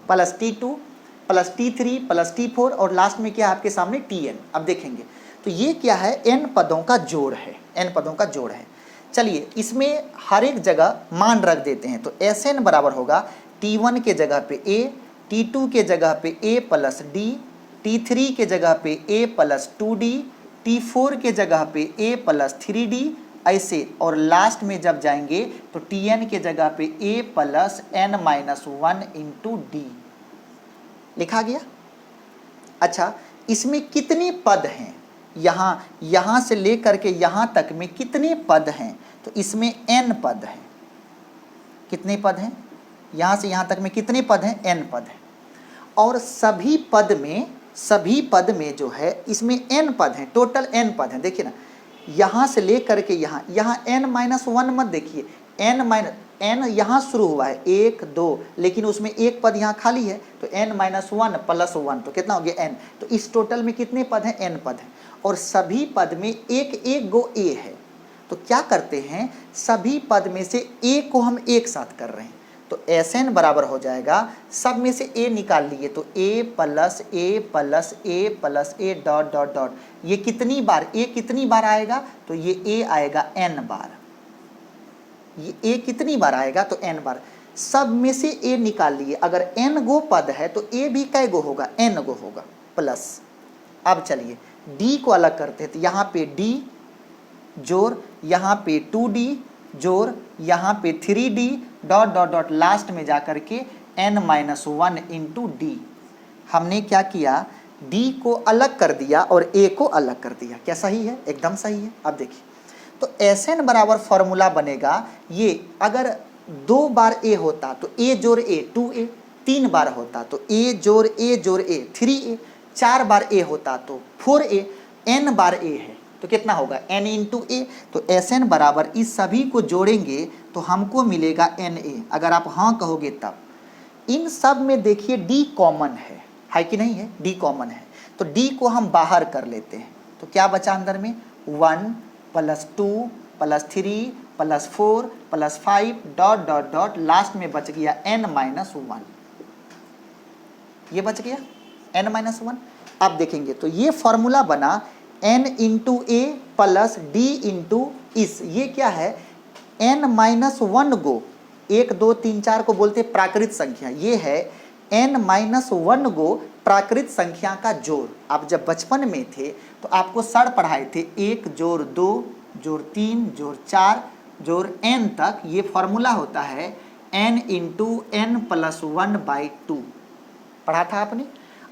plus T2 plus T3 plus T4 और लास्ट में क्या है आपके सामने, Tn। अब देखेंगे तो ये क्या है, n पदों का जोड़ है, n पदों का जोड़ है। चलिए इसमें हर एक जगह मान रख देते हैं। तो Sn बराबर होगा T1 के जगह पे a, T2 के जगह पे a प्लस d, T3 के जगह पे a प्लस 2d, T4 के जगह पे a प्लस 3d, ऐसे। और लास्ट में जब जाएंगे तो Tn के जगह पे a plus n minus 1 into D लिखा गया। अच्छा, इसमें कितने पद हैं, यहाँ से लेकर के यहाँ तक में कितने पद हैं, तो इसमें n पद हैं। कितने पद हैं, यहाँ से यहाँ तक में कितने पद हैं, n पद हैं। और सभी पद में जो है इसमें n पद हैं, टोटल n पद हैं। देखिए ना, यहाँ से लेकर के यहाँ n माइनस 1 मत देखिए, n यहाँ शुरू हुआ है 1 2, लेकिन उसमें एक पद यहाँ खाली है, तो n माइनस 1 प्लस 1 तो कितना हो गया n। तो इस टोटल में कितने पद हैं, n पद हैं। और सभी पद में एक एक गो a है। तो क्या करते हैं, सभी पद में से a को हम एक साथ कर रहे हैं, तो Sn बराबर हो जाएगा, सब में से a निकाल लिए तो a plus a plus a plus a dot dot dot. ये कितनी बार a कितनी बार आएगा, तो ये a आएगा n बार। ये a कितनी बार आएगा, तो n बार। सब में से a निकाल लिए, अगर n गो पद है तो a भी कै गो होगा, n गो होगा प्लस। अब चलिए d को अलग करते हैं, तो यहाँ पे d जोड़, यहाँ पे 2d जोड़, यहाँ पे 3d dot dot dot, last में जाकर के n माइनस 1 इंटू डी। हमने क्या किया, d को अलग कर दिया और a को अलग कर दिया। क्या सही है, एकदम सही है। अब देखिए तो Sn बराबर फॉर्मूला बनेगा, ये अगर 2 बार a होता तो a जोड़ a 2a, 3 बार होता तो a जोड़ a 3a, 4 बार a होता तो 4a, n बार a है तो कितना होगा, n इंटू a। तो Sn बराबर इस सभी को जोड़ेंगे तो हमको मिलेगा Na। अगर आप हाँ कहोगे तब। इन सब में देखिए d कॉमन है कि नहीं है, d कॉमन है, तो d को हम बाहर कर लेते हैं। तो क्या बचा अंदर में, 1 plus 2 plus 3 plus 4 plus 5 dot dot dot, last में बच गया n माइनस 1। ये बच गया n माइनस 1। अब देखेंगे तो ये फॉर्मूला बना n into a plus d into इस, ये क्या है, n माइनस 1 गो, 1 2 3 4 को बोलते प्राकृत संख्या, ये है n माइनस 1 गो प्राकृत संख्या का जोड़। आप जब बचपन में थे तो आपको सर पढ़ाए थे 1 जोड़ 2 जोड़ 3 जोड़ 4 जोड़ n तक, ये फॉर्मूला होता है n into n plus 1 by 2, पढ़ा था आपने।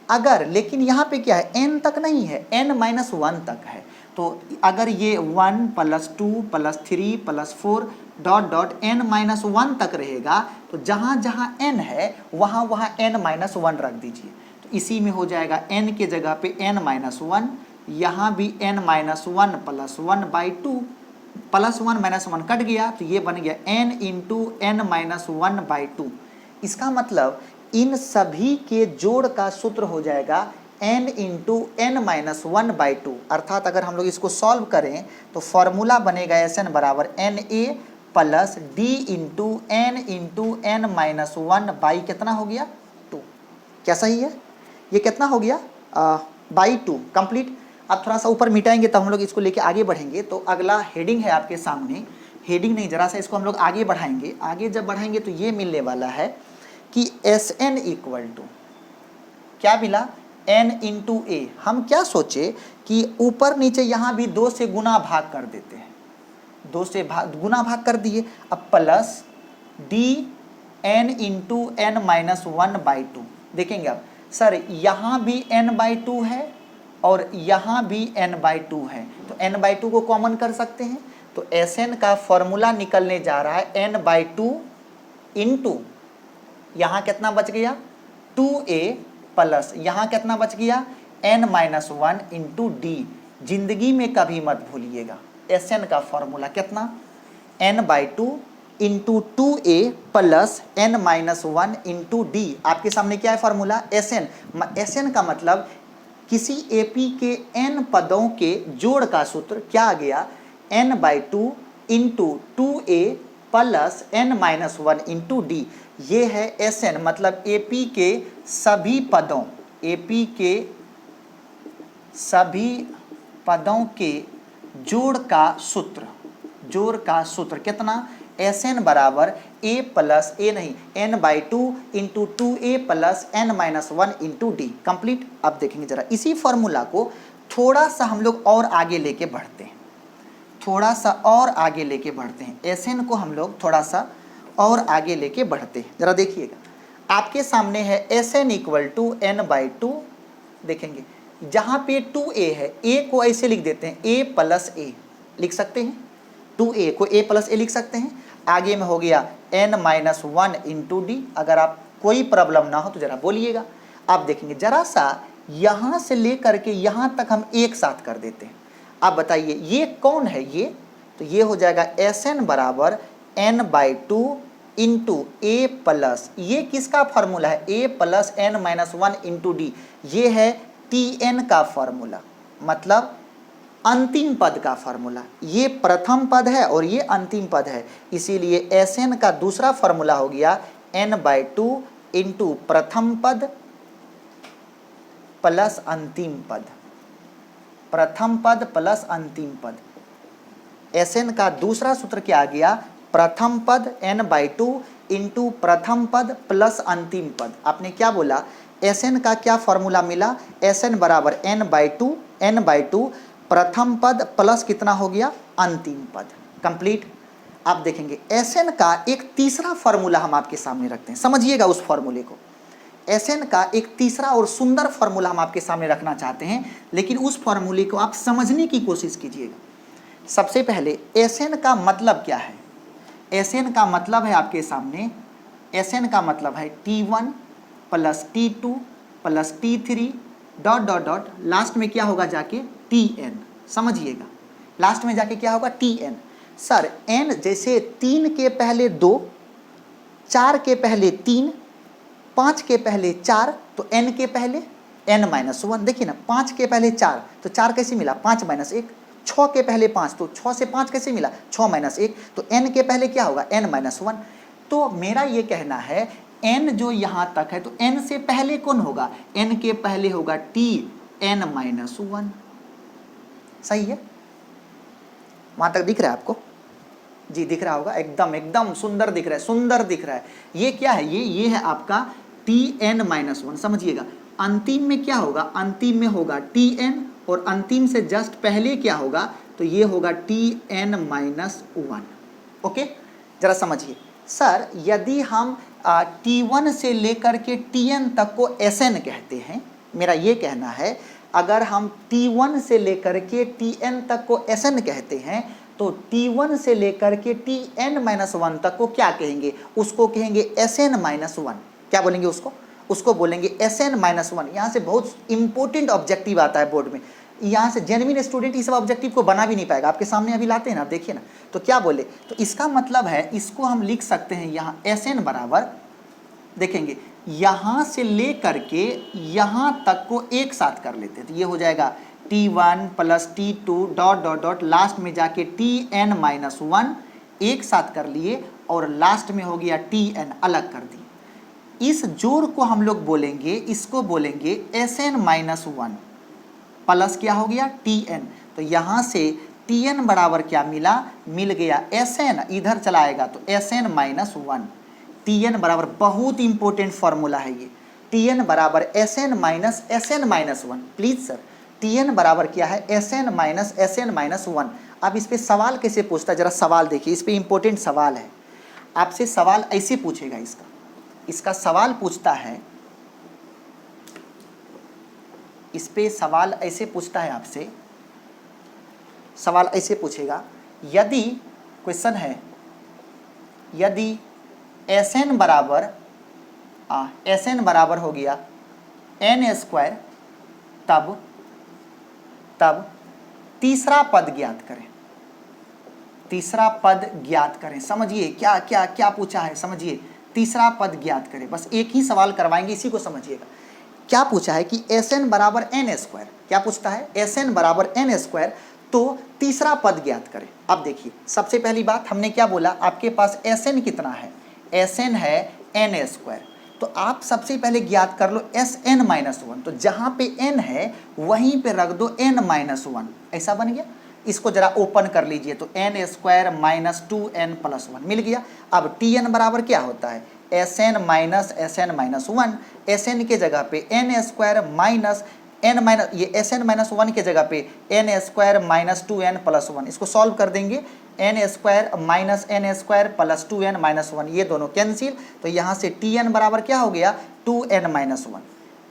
अगर लेकिन यहाँ पे क्या है, n तक नहीं है, n माइनस 1 तक है। तो अगर ये 1 plus 2 plus 3 plus 4 dot dot n minus 1 तक रहेगा, तो जहाँ जहाँ n है वहाँ वहाँ n माइनस 1 रख दीजिए। तो इसी में हो जाएगा n के जगह पे n माइनस 1, यहाँ भी n minus 1 plus 1 by 2, plus 1 minus 1 cut गया तो ये बन गया n into n minus 1 by 2। इसका मतलब इन सभी के जोड़ का सूत्र हो जाएगा n into n minus 1 by 2। अर्थात अगर हम लोग इसको सॉल्व करें तो फॉर्मूला बनेगा Sn बराबर Na plus d into n minus 1 by कितना हो गया, 2। क्या सही है, ये कितना हो गया, बाई 2 कंप्लीट। अब थोड़ा सा ऊपर मिटाएंगे तब हम लोग इसको लेके आगे बढ़ेंगे। तो अगला हेडिंग है आपके सामने, हेडिंग नहीं, जरा सा इसको हम लोग आगे बढ़ाएंगे। आगे जब बढ़ाएंगे तो ये मिलने वाला है कि Sn इक्वल टू क्या मिला, n इंटू a। हम क्या सोचे कि ऊपर नीचे यहाँ भी 2 से गुना भाग कर देते हैं, 2 से गुना भाग कर दिए। अब plus D N into N minus 1/2। देखेंगे अब सर यहाँ भी n/2 है और यहाँ भी n/2 है, तो n/2 को कॉमन कर सकते हैं। तो Sn का फॉर्मूला निकलने जा रहा है n/2 इंटू यहाँ कितना बच गया 2a प्लस यहाँ कितना बच गया n-1 इंटू डी। जिंदगी में कभी मत भूलिएगा Sn का फॉर्मूला कितना n/2 into 2a plus n-1 into D. आपके सामने क्या है फॉर्मूला Sn। Sn का मतलब किसी AP के n पदों के जोड़ का सूत्र क्या आ गया n/2 into 2a plus n-1 into D. ये है Sn, मतलब AP के सभी पदों, AP के सभी पदों के जोड़ का सूत्र कितना Sn बराबर a प्लस a नहीं n/2 into 2a plus n-1 into D. Complete. अब देखेंगे जरा इसी फॉर्मूला को थोड़ा सा हम लोग और आगे लेके बढ़ते हैं, Sn को हम लोग थोड़ा सा और आगे लेके बढ़ते हैं। जरा देखिएगा आपके सामने है Sn इक्वल टू n/2। देखेंगे जहाँ पे 2a है, a को ऐसे लिख देते हैं a प्लस a लिख सकते हैं, 2a को a प्लस a लिख सकते हैं। आगे में हो गया n-1 इंटू डी। अगर आप कोई प्रॉब्लम ना हो तो जरा बोलिएगा। आप देखेंगे जरा सा यहाँ से लेकर के यहाँ तक हम एक साथ कर देते हैं। आप बताइए ये कौन है ये, तो ये हो जाएगा Sn बराबर n/2 इंटू a प्लस, ये किसका फॉर्मूला है a plus n-1 into D. ये है Tn का फॉर्मूला, मतलब अंतिम पद का फॉर्मूला। ये प्रथम पद है और ये अंतिम पद है, इसीलिए Sn का दूसरा फॉर्मूला हो गया n/2 इंटू प्रथम पद प्लस अंतिम पद, प्रथम पद प्लस अंतिम पद। Sn का दूसरा सूत्र क्या आ गया प्रथम पद n/2 इंटू प्रथम पद प्लस अंतिम पद। आपने क्या बोला Sn का क्या फॉर्मूला मिला Sn बराबर n/2 प्रथम पद प्लस कितना हो गया अंतिम पद। कंप्लीट। आप देखेंगे Sn का एक तीसरा फॉर्मूला हम आपके सामने रखते हैं, समझिएगा उस फॉर्मूले को। Sn का एक तीसरा और सुंदर फॉर्मूला हम आपके सामने रखना चाहते हैं, लेकिन उस फॉर्मूले को आप समझने की कोशिश कीजिएगा। सबसे पहले Sn का मतलब क्या है। Sn का मतलब है आपके सामने, Sn का मतलब है T1 plus T2 plus T3 dot dot dot, last में क्या होगा जाके Tn। समझिएगा लास्ट में जाके क्या होगा Tn। सर n जैसे 3 के पहले 2, 4 के पहले 3, 5 के पहले 4, तो n के पहले n-1। देखिए ना 5 के पहले 4, तो 4 कैसे मिला 5 - 1। 6 के पहले 5, तो 6 से 5 कैसे मिला 6 - 1, तो n के पहले क्या होगा n-1। तो मेरा ये कहना है n जो यहाँ तक है, तो n से पहले कौन होगा, n के पहले होगा Tn-1। सही है, वहाँ तक दिख रहा है आपको जी, दिख रहा होगा एकदम सुंदर दिख रहा है। ये क्या है, ये है आपका Tn-1। समझिएगा अंतिम में क्या होगा, अंतिम में होगा Tn और अंतिम से जस्ट पहले क्या होगा, तो ये होगा Tn-1। ओके जरा समझिए। सर यदि हम T1 से लेकर के Tn तक को Sn कहते हैं, मेरा ये कहना है अगर हम T1 से लेकर के Tn तक को Sn कहते हैं, तो T1 से लेकर के Tn-1 तक को क्या कहेंगे, उसको कहेंगे Sn-1। क्या बोलेंगे उसको बोलेंगे Sn-1। यहाँ से बहुत इंपॉर्टेंट ऑब्जेक्टिव आता है बोर्ड में, यहाँ से जेन्युइन स्टूडेंट इस ऑब्जेक्टिव को बना भी नहीं पाएगा। आपके सामने अभी लाते हैं ना, देखिए ना, तो क्या बोले, तो इसका मतलब है इसको हम लिख सकते हैं यहाँ Sn बराबर, देखेंगे यहाँ से ले करके यहाँ तक को एक साथ कर लेते हैं, तो ये हो जाएगा T1 plus T2 dot dot dot, last में जाके Tn-1 एक साथ कर लिए और लास्ट में हो गया Tn अलग कर दिए। इस जोड़ को हम लोग बोलेंगे, इसको बोलेंगे Sn-1 प्लस क्या हो गया Tn। तो यहाँ से Tn बराबर क्या मिल गया Sn, इधर चलाएगा तो Sn-1। Tn बराबर बहुत इंपॉर्टेंट फॉर्मूला है ये, Tn बराबर Sn-1। प्लीज सर Tn बराबर क्या है Sn-1। अब इस पे सवाल कैसे पूछता है, जरा सवाल देखिए, इस पे इंपॉर्टेंट सवाल है। आपसे सवाल ऐसे पूछेगा, इसका सवाल पूछता है, इस पे सवाल ऐसे पूछता है आपसे, सवाल ऐसे पूछेगा, यदि क्वेश्चन है, यदि Sn बराबर हो गया n², तब तीसरा पद ज्ञात करें। तीसरा पद ज्ञात करें। समझिए क्या क्या क्या पूछा है, समझिए, तीसरा पद ज्ञात करें। बस एक ही सवाल करवाएंगे, इसी को समझिएगा। क्या पूछा है कि Sn बराबर n², क्या पूछता है, Sn बराबर n², तो तीसरा पद ज्ञात करें। अब देखिए, सबसे पहली बात हमने क्या बोला, आपके पास Sn कितना है, Sn है n², तो आप सबसे पहले ज्ञात कर लो Sn-1, तो जहाँ पे n है वहीं पे रख दो n-1, ऐसा बन गया। इसको जरा ओपन कर लीजिए, तो n² - 2n+1 मिल गया। अब Tn बराबर क्या होता है, Sn - Sn-1, Sn के जगह पे n² - ये Sn-1 के जगह पे n² - 2n+1, इसको सॉल्व कर देंगे, n² - n² + 2n-1, ये दोनों कैंसिल, तो यहाँ से Tn बराबर क्या हो गया, 2n-1।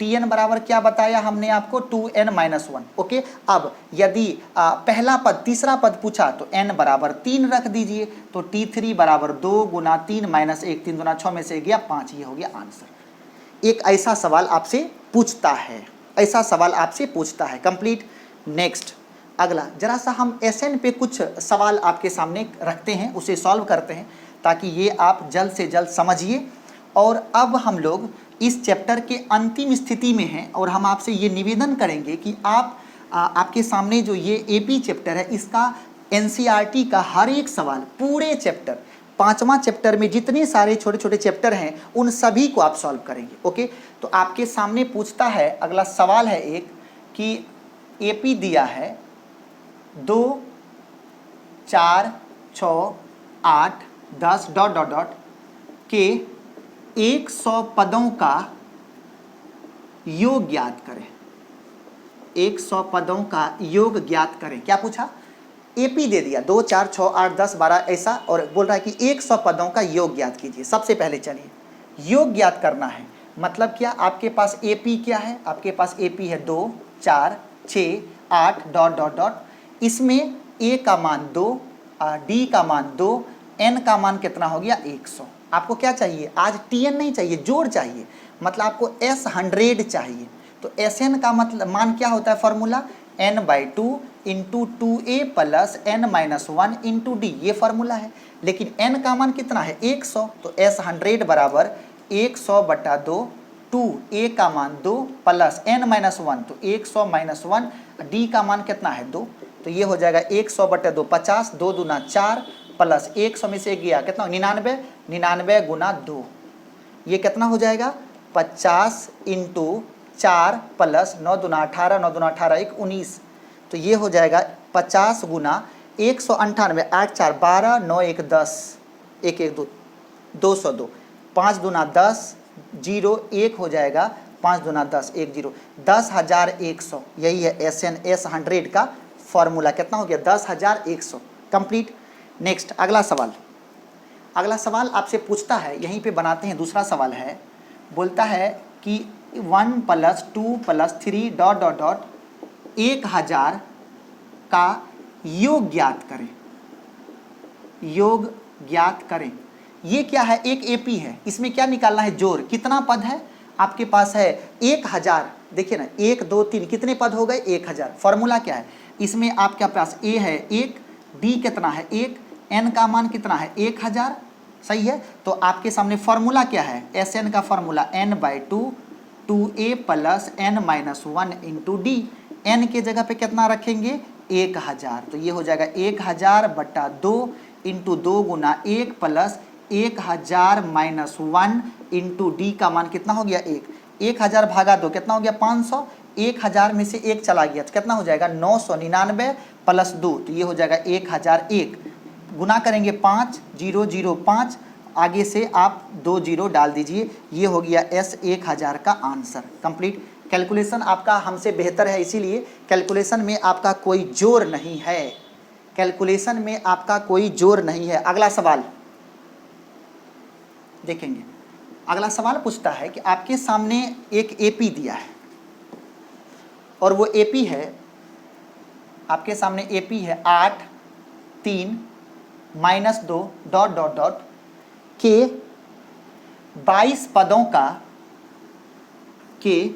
Tn बराबर क्या बताया हमने आपको, 2n-1। ओके, अब यदि पहला पद, तीसरा पद पूछा तो n बराबर 3 रख दीजिए, तो T3 बराबर 2 × 3 - 1, 3 दूना 6 में से गया 5, ये हो गया आंसर। एक ऐसा सवाल आपसे पूछता है, ऐसा सवाल आपसे पूछता है। कंप्लीट। नेक्स्ट, अगला, जरा सा हम Sn पे कुछ सवाल आपके सामने रखते हैं, उसे सॉल्व करते हैं, ताकि ये आप जल्द से जल्द समझिए। और अब हम लोग इस चैप्टर के अंतिम स्थिति में हैं, और हम आपसे ये निवेदन करेंगे कि आपके सामने जो ये AP चैप्टर है, इसका NCERT का हर एक सवाल, पूरे चैप्टर, 5वां चैप्टर में जितने सारे छोटे छोटे चैप्टर हैं, उन सभी को आप सॉल्व करेंगे। ओके, तो आपके सामने पूछता है, अगला सवाल है एक, कि AP दिया है 2, 4, 6, 8, 10 ... के 100 पदों का योग ज्ञात करें। 100 पदों का योग ज्ञात करें। क्या पूछा, AP दे दिया 2, 4, 6, 8, 10, 12 ऐसा, और बोल रहा है कि 100 पदों का योग ज्ञात कीजिए। सबसे पहले चलिए योग ज्ञात करना है, मतलब क्या, आपके पास AP क्या है, आपके पास AP है 2, 4, 6, 8 ... इसमें A का मान 2, D का मान 2, N का मान कितना हो गया, 100। आपको क्या चाहिए, आज Tn नहीं चाहिए, जोड़ चाहिए, मतलब आपको S100 चाहिए। तो Sn का मतलब मान क्या होता है, formula n/2 × 2a + n-1 × d, ये फार्मूला है। लेकिन n का मान कितना है, 100, तो S100 बराबर 100/2, 2a का मान 2 + n-1, तो 100 - 1, d का मान कितना है, 2, तो ये हो जाएगा 100/2, 50, 2 दूना 4, प्लस 100 में से गया कितना, 99, 99 × 2, ये कितना हो जाएगा, 50 × 4 + 9 दूना 18, 9 दूना 18, 1 19, तो ये हो जाएगा 50 × 198, 8 4 12, 9 1 10, 1 1 2, 202, 5 दूना 10, 0 1 हो जाएगा, 5 दूना 10, 1 0, 10,100, यही है S100 का फॉर्मूला। कितना हो गया, 10,100। कंप्लीट। नेक्स्ट, अगला सवाल, अगला सवाल आपसे पूछता है, यहीं पे बनाते हैं, दूसरा सवाल है, बोलता है कि 1 + 2 + 3 ... 1000 का योग ज्ञात करें। योग ज्ञात करें, ये क्या है, एक AP है, इसमें क्या निकालना है, जोड़। कितना पद है आपके पास है, 1000, देखिए ना, 1 2 3, कितने पद हो गए, 1000। फॉर्मूला क्या है, इसमें आपके पास A है 1, D कितना है 1, N का मान कितना है 1000, सही है। तो आपके सामने फॉर्मूला क्या है, Sn का formula n/2, 2a + n-1 × d, n के जगह पे कितना रखेंगे, 1000, तो ये हो जाएगा 1000/2 × 2 × 1 + 1000 - 1 × d का मान कितना हो गया, 1, 1000 भागा 2 कितना हो गया, 500, 1000 में से 1 चला गया तो कितना हो जाएगा, 999 + 2, तो ये हो जाएगा 1001। गुना करेंगे 5 0 0 5, आगे से आप 2 0 डाल दीजिए, ये हो गया S1000 का आंसर। कंप्लीट। कैलकुलेशन आपका हमसे बेहतर है, इसीलिए कैलकुलेशन में आपका कोई जोर नहीं है, कैलकुलेशन में आपका कोई जोर नहीं है। अगला सवाल देखेंगे। अगला सवाल पूछता है कि आपके सामने एक एपी दिया है और वो एपी है, आपके सामने एपी है 8 3 -2 डॉट डॉट डॉट के 22 पदों का, के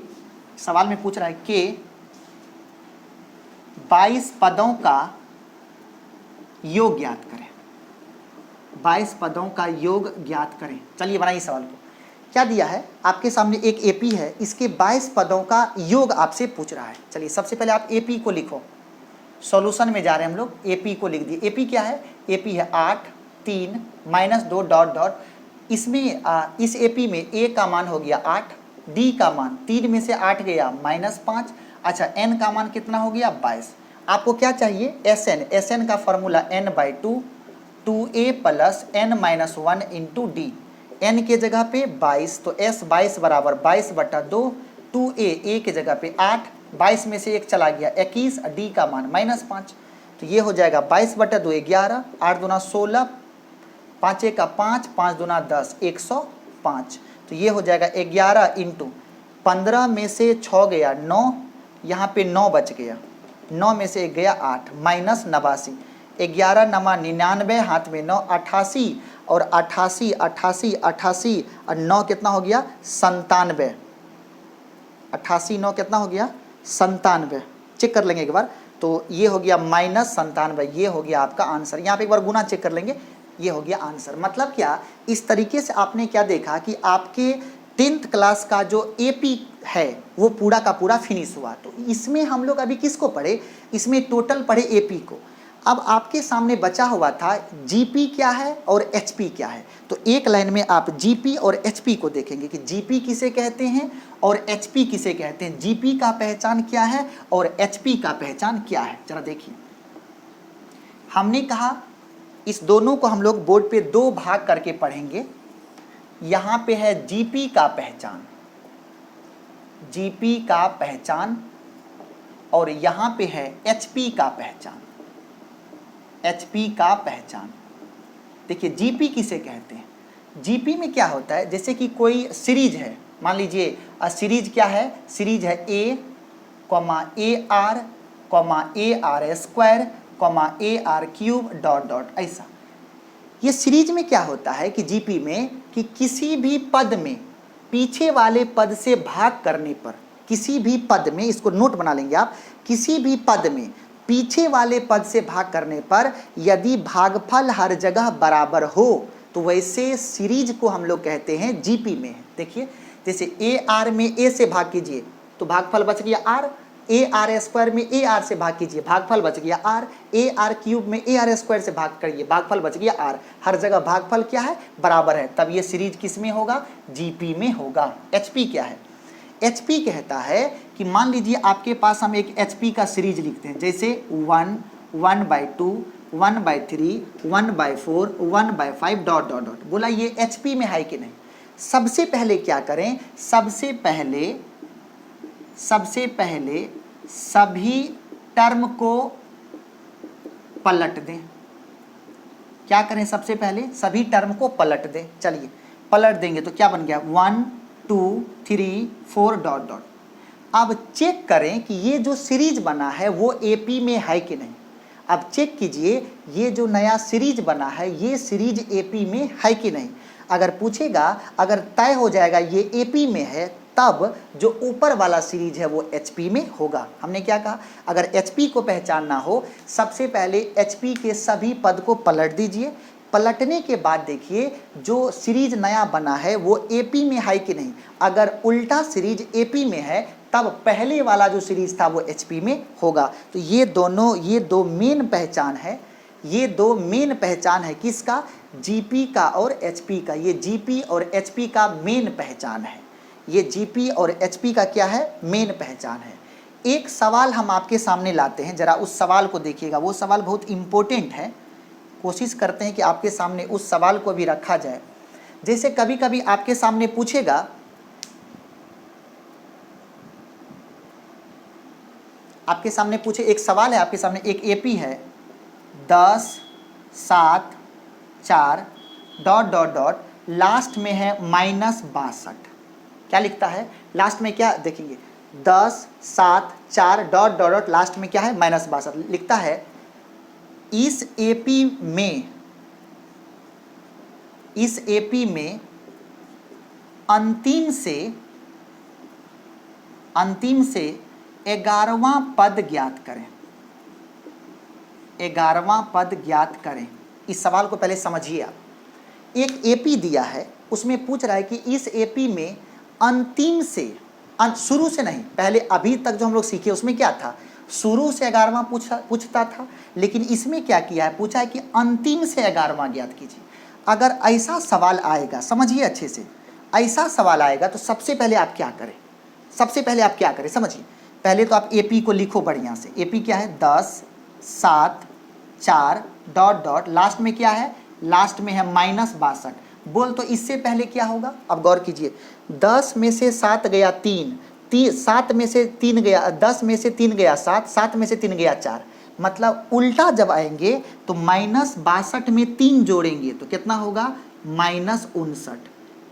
सवाल में पूछ रहा है के 22 पदों का योग ज्ञात करें। 22 पदों का योग ज्ञात करें। चलिए बनाइए सवाल को। क्या दिया है? आपके सामने एक एपी है, इसके 22 पदों का योग आपसे पूछ रहा है। चलिए सबसे पहले आप एपी को लिखो। सॉल्यूशन में जा रहे हैं हम लोग, एपी को लिख दिए। एपी क्या है? एपी है 8 3 -2 डॉट डॉट। इसमें इस एपी में ए का मान हो गया 8, डी का मान 3 में से 8 गया -5, अच्छा एन का मान कितना हो गया 22। आपको क्या चाहिए? एसएन। एसएन का formula n/2 2a + n-1 into D. N के जगह पे 22, तो एस 22 बराबर 22/2, 2a ए के जगह पे 8, 22 में से 1 चला गया 21, डी का मान -5, तो ये हो जाएगा 22/2 11, 8 दूना 16, 5 का 5, 5 दूना 10, 105। तो ये हो जाएगा 11 इंटू 15 में से 6 गया 9, यहाँ पे 9 बच गया, 9 में से 1 गया 8, -89, 11 नमा 99, हाथ में 9, 88 और 88 88 88 और 9 कितना हो गया? 97। 88 9 कितना हो गया? 97। चेक कर लेंगे एक बार, तो ये हो गया -97, ये हो गया आपका आंसर। यहाँ पे एक बार गुना चेक कर लेंगे, ये हो गया आंसर। मतलब क्या, इस तरीके से आपने क्या देखा कि आपके 10th क्लास का जो एपी है वो पूरा का पूरा फिनिश हुआ। तो इसमें हम लोग अभी किसको पढ़े? इसमें टोटल पढ़े एपी को। अब आपके सामने बचा हुआ था जीपी क्या है और एचपी क्या है। तो एक लाइन में आप जीपी और एचपी को देखेंगे कि जीपी किसे कहते हैं और एचपी किसे कहते हैं, जीपी का पहचान क्या है और एचपी का पहचान क्या है। जरा देखिए, हमने कहा इस दोनों को हम लोग बोर्ड पे 2 भाग करके पढ़ेंगे। यहाँ पे है जीपी का पहचान, जीपी का पहचान, और यहाँ पे है एचपी का पहचान, एचपी का पहचान। देखिए जीपी किसे कहते हैं? जीपी में क्या होता है, जैसे कि कोई सीरीज है, मान लीजिए सीरीज क्या है? सीरीज है a, AR, AR² AR³ dot dot, ऐसा। ये सीरीज में क्या होता है कि जीपी में कि किसी भी पद में पीछे वाले पद से भाग करने पर, किसी भी पद में, इसको नोट बना लेंगे आप, किसी भी पद में पीछे वाले पद से भाग करने पर यदि भागफल हर जगह बराबर हो तो वैसे सीरीज को हम लोग कहते हैं जीपी में। देखिए जैसे AR में A से भाग कीजिए तो भागफल बच गया R, AR² में AR से भाग कीजिए भागफल बच गया R, AR³ में AR² से भाग करिए भागफल बच गया R। हर जगह भागफल क्या है? बराबर है, तब ये सीरीज किस में होगा? जीपी में होगा। एचपी क्या है? एचपी कहता है कि मान लीजिए आपके पास हम एक एचपी का सीरीज लिखते हैं, जैसे 1, 1/2, 1/3, 1/4, 1/5 डॉट डॉट डॉट। बोला ये एचपी में है कि नहीं? सबसे पहले क्या करें? सबसे पहले सभी टर्म को पलट दें। क्या करें? सबसे पहले सभी टर्म को पलट दें। चलिए पलट देंगे तो क्या बन गया? 1 2 3 4 डॉट डॉट। अब चेक करें कि ये जो सीरीज बना है वो एपी में है कि नहीं। अब चेक कीजिए ये जो नया सीरीज बना है ये सीरीज एपी में है कि नहीं। अगर पूछेगा, अगर तय हो जाएगा ये एपी में है, तब जो ऊपर वाला सीरीज है वो एचपी में होगा। हमने क्या कहा? अगर एचपी को पहचानना हो, सबसे पहले एचपी के सभी पद को पलट दीजिए। पलटने के बाद देखिए जो सीरीज नया बना है वो एपी में है कि नहीं। अगर उल्टा सीरीज एपी में है तब पहले वाला जो सीरीज था वो एचपी में होगा। तो ये दो मेन पहचान है, ये 2 मेन पहचान है किसका? जीपी का और एचपी का। ये जीपी और एचपी का मेन पहचान है, ये जीपी और एचपी का क्या है? मेन पहचान है। एक सवाल हम आपके सामने लाते हैं, जरा उस सवाल को देखिएगा। वो सवाल बहुत इम्पोर्टेंट है, कोशिश करते हैं कि आपके सामने उस सवाल को भी रखा जाए। जैसे कभी कभी आपके सामने पूछेगा, आपके सामने पूछे एक सवाल है, आपके सामने एक एपी है 10 7 4 डॉट डॉट डॉट लास्ट में है -62। क्या लिखता है लास्ट में? क्या देखेंगे 10 7 4 डॉट डॉट डॉट लास्ट में क्या है? -62 लिखता है। इस एपी में अंतिम से 11वां पद ज्ञात करें। 11वां पद ज्ञात करें। इस सवाल को पहले समझिए आप। एक एपी दिया है, उसमें पूछ रहा है कि इस एपी में अंतिम से, शुरू से नहीं, पहले अभी तक जो हम लोग सीखे उसमें क्या था? शुरू से 11वां पूछता था, लेकिन इसमें क्या किया है? पूछा है कि अंतिम से 11वां ज्ञात कीजिए। अगर ऐसा सवाल आएगा, समझिए अच्छे से, ऐसा सवाल आएगा तो सबसे पहले आप क्या करें? समझिए। पहले तो आप एपी को लिखो बढ़िया से। एपी क्या है? 10 7 4 डॉट डॉट लास्ट में क्या है? लास्ट में है -62। बोल तो इससे पहले क्या होगा? अब गौर कीजिए। 10 में से 7 गया 3, 7 में से 3 गया, 10 में से 3 गया 7, 7 में से 3 गया 4। मतलब उल्टा जब आएंगे तो -62 में 3 जोड़ेंगे तो कितना होगा? -59।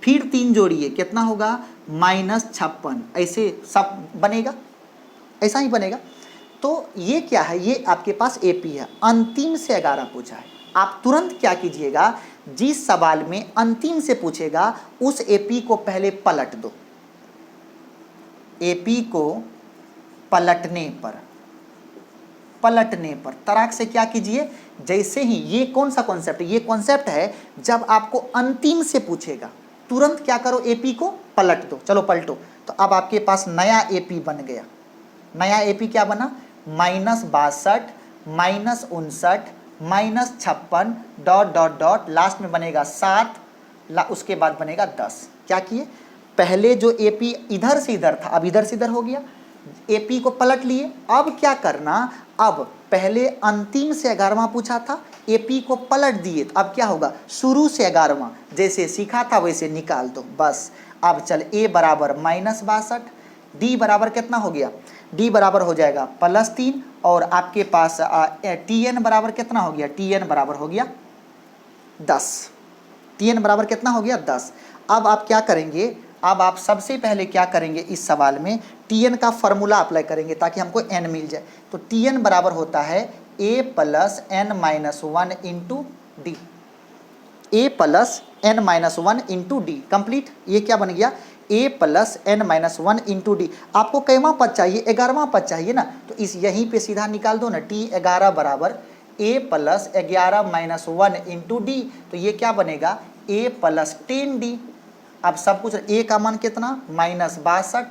फिर 3 जोड़िए, कितना होगा? -56। ऐसे सब बनेगा, ऐसा ही बनेगा। तो ये क्या है? ये आपके पास एपी है, अंतिम से 11 पूछा है। आप तुरंत क्या कीजिएगा? जिस सवाल में अंतिम से पूछेगा उस एपी को पहले पलट दो। एपी को पलटने पर तराक से क्या कीजिए? जैसे ही, ये कौन सा कॉन्सेप्ट है? ये कॉन्सेप्ट है जब आपको अंतिम से पूछेगा तुरंत क्या करो? एपी को पलट दो। चलो पलटो। तो अब आपके पास नया एपी बन गया। नया एपी क्या बना? -62 -59 -56 डॉट डॉट डॉट लास्ट में बनेगा 7, उसके बाद बनेगा 10। क्या किए? पहले जो एपी इधर से इधर था, अब इधर से इधर हो गया। एपी को पलट लिए। अब क्या करना? अब पहले अंतिम से 11वां पूछा था, एपी को पलट दिए तो अब क्या होगा? शुरू से 11वां जैसे सीखा था वैसे निकाल दो, बस। अब चल ए बराबर -62, डी बराबर कितना हो गया? डी बराबर हो जाएगा +3 और आपके पास टीएन बराबर कितना हो गया? टीएन बराबर हो गया 10। टीएन बराबर कितना हो गया? 10। अब आप क्या करेंगे? अब आप सबसे पहले क्या करेंगे? इस सवाल में टीएन का फॉर्मूला अप्लाई करेंगे ताकि हमको एन मिल जाए। तो टीएन बराबर होता है a + n-1 into D. a + n-1 into D. Complete. ये क्या बन गया? a + n-1 into D. आपको कैवां पद चाहिए? 11वां पद चाहिए ना, तो इस यहीं पे सीधा निकाल दो ना। T11 बराबर a + 11-1 इंटू डी। तो ये क्या बनेगा? a + 10d। अब सब कुछ, a का मान कितना? -62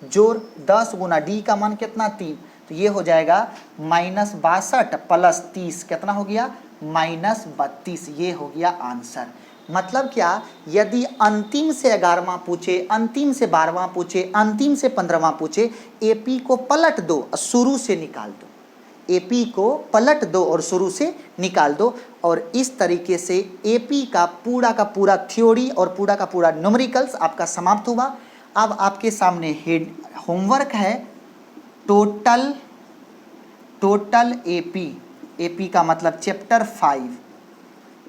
जोड़ 10 गुना d का मान कितना? 3। तो ये हो जाएगा -62 + 30 कितना हो गया? -32। ये हो गया आंसर। मतलब क्या? यदि अंतिम से 11वां पूछे, अंतिम से 12वां पूछे, अंतिम से 15वां पूछे, एपी को पलट दो और शुरू से निकाल दो। एपी को पलट दो और शुरू से निकाल दो। और इस तरीके से एपी का पूरा थ्योरी और पूरा का पूरा न्यूमेरिकल्स आपका समाप्त हुआ। अब आपके सामने हेड होमवर्क है टोटल एपी का मतलब चैप्टर 5,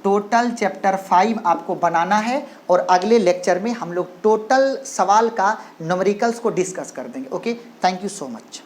टोटल चैप्टर 5 आपको बनाना है। और अगले लेक्चर में हम लोग टोटल सवाल का न्यूमेरिकल्स को डिस्कस कर देंगे। Okay, thank you so much.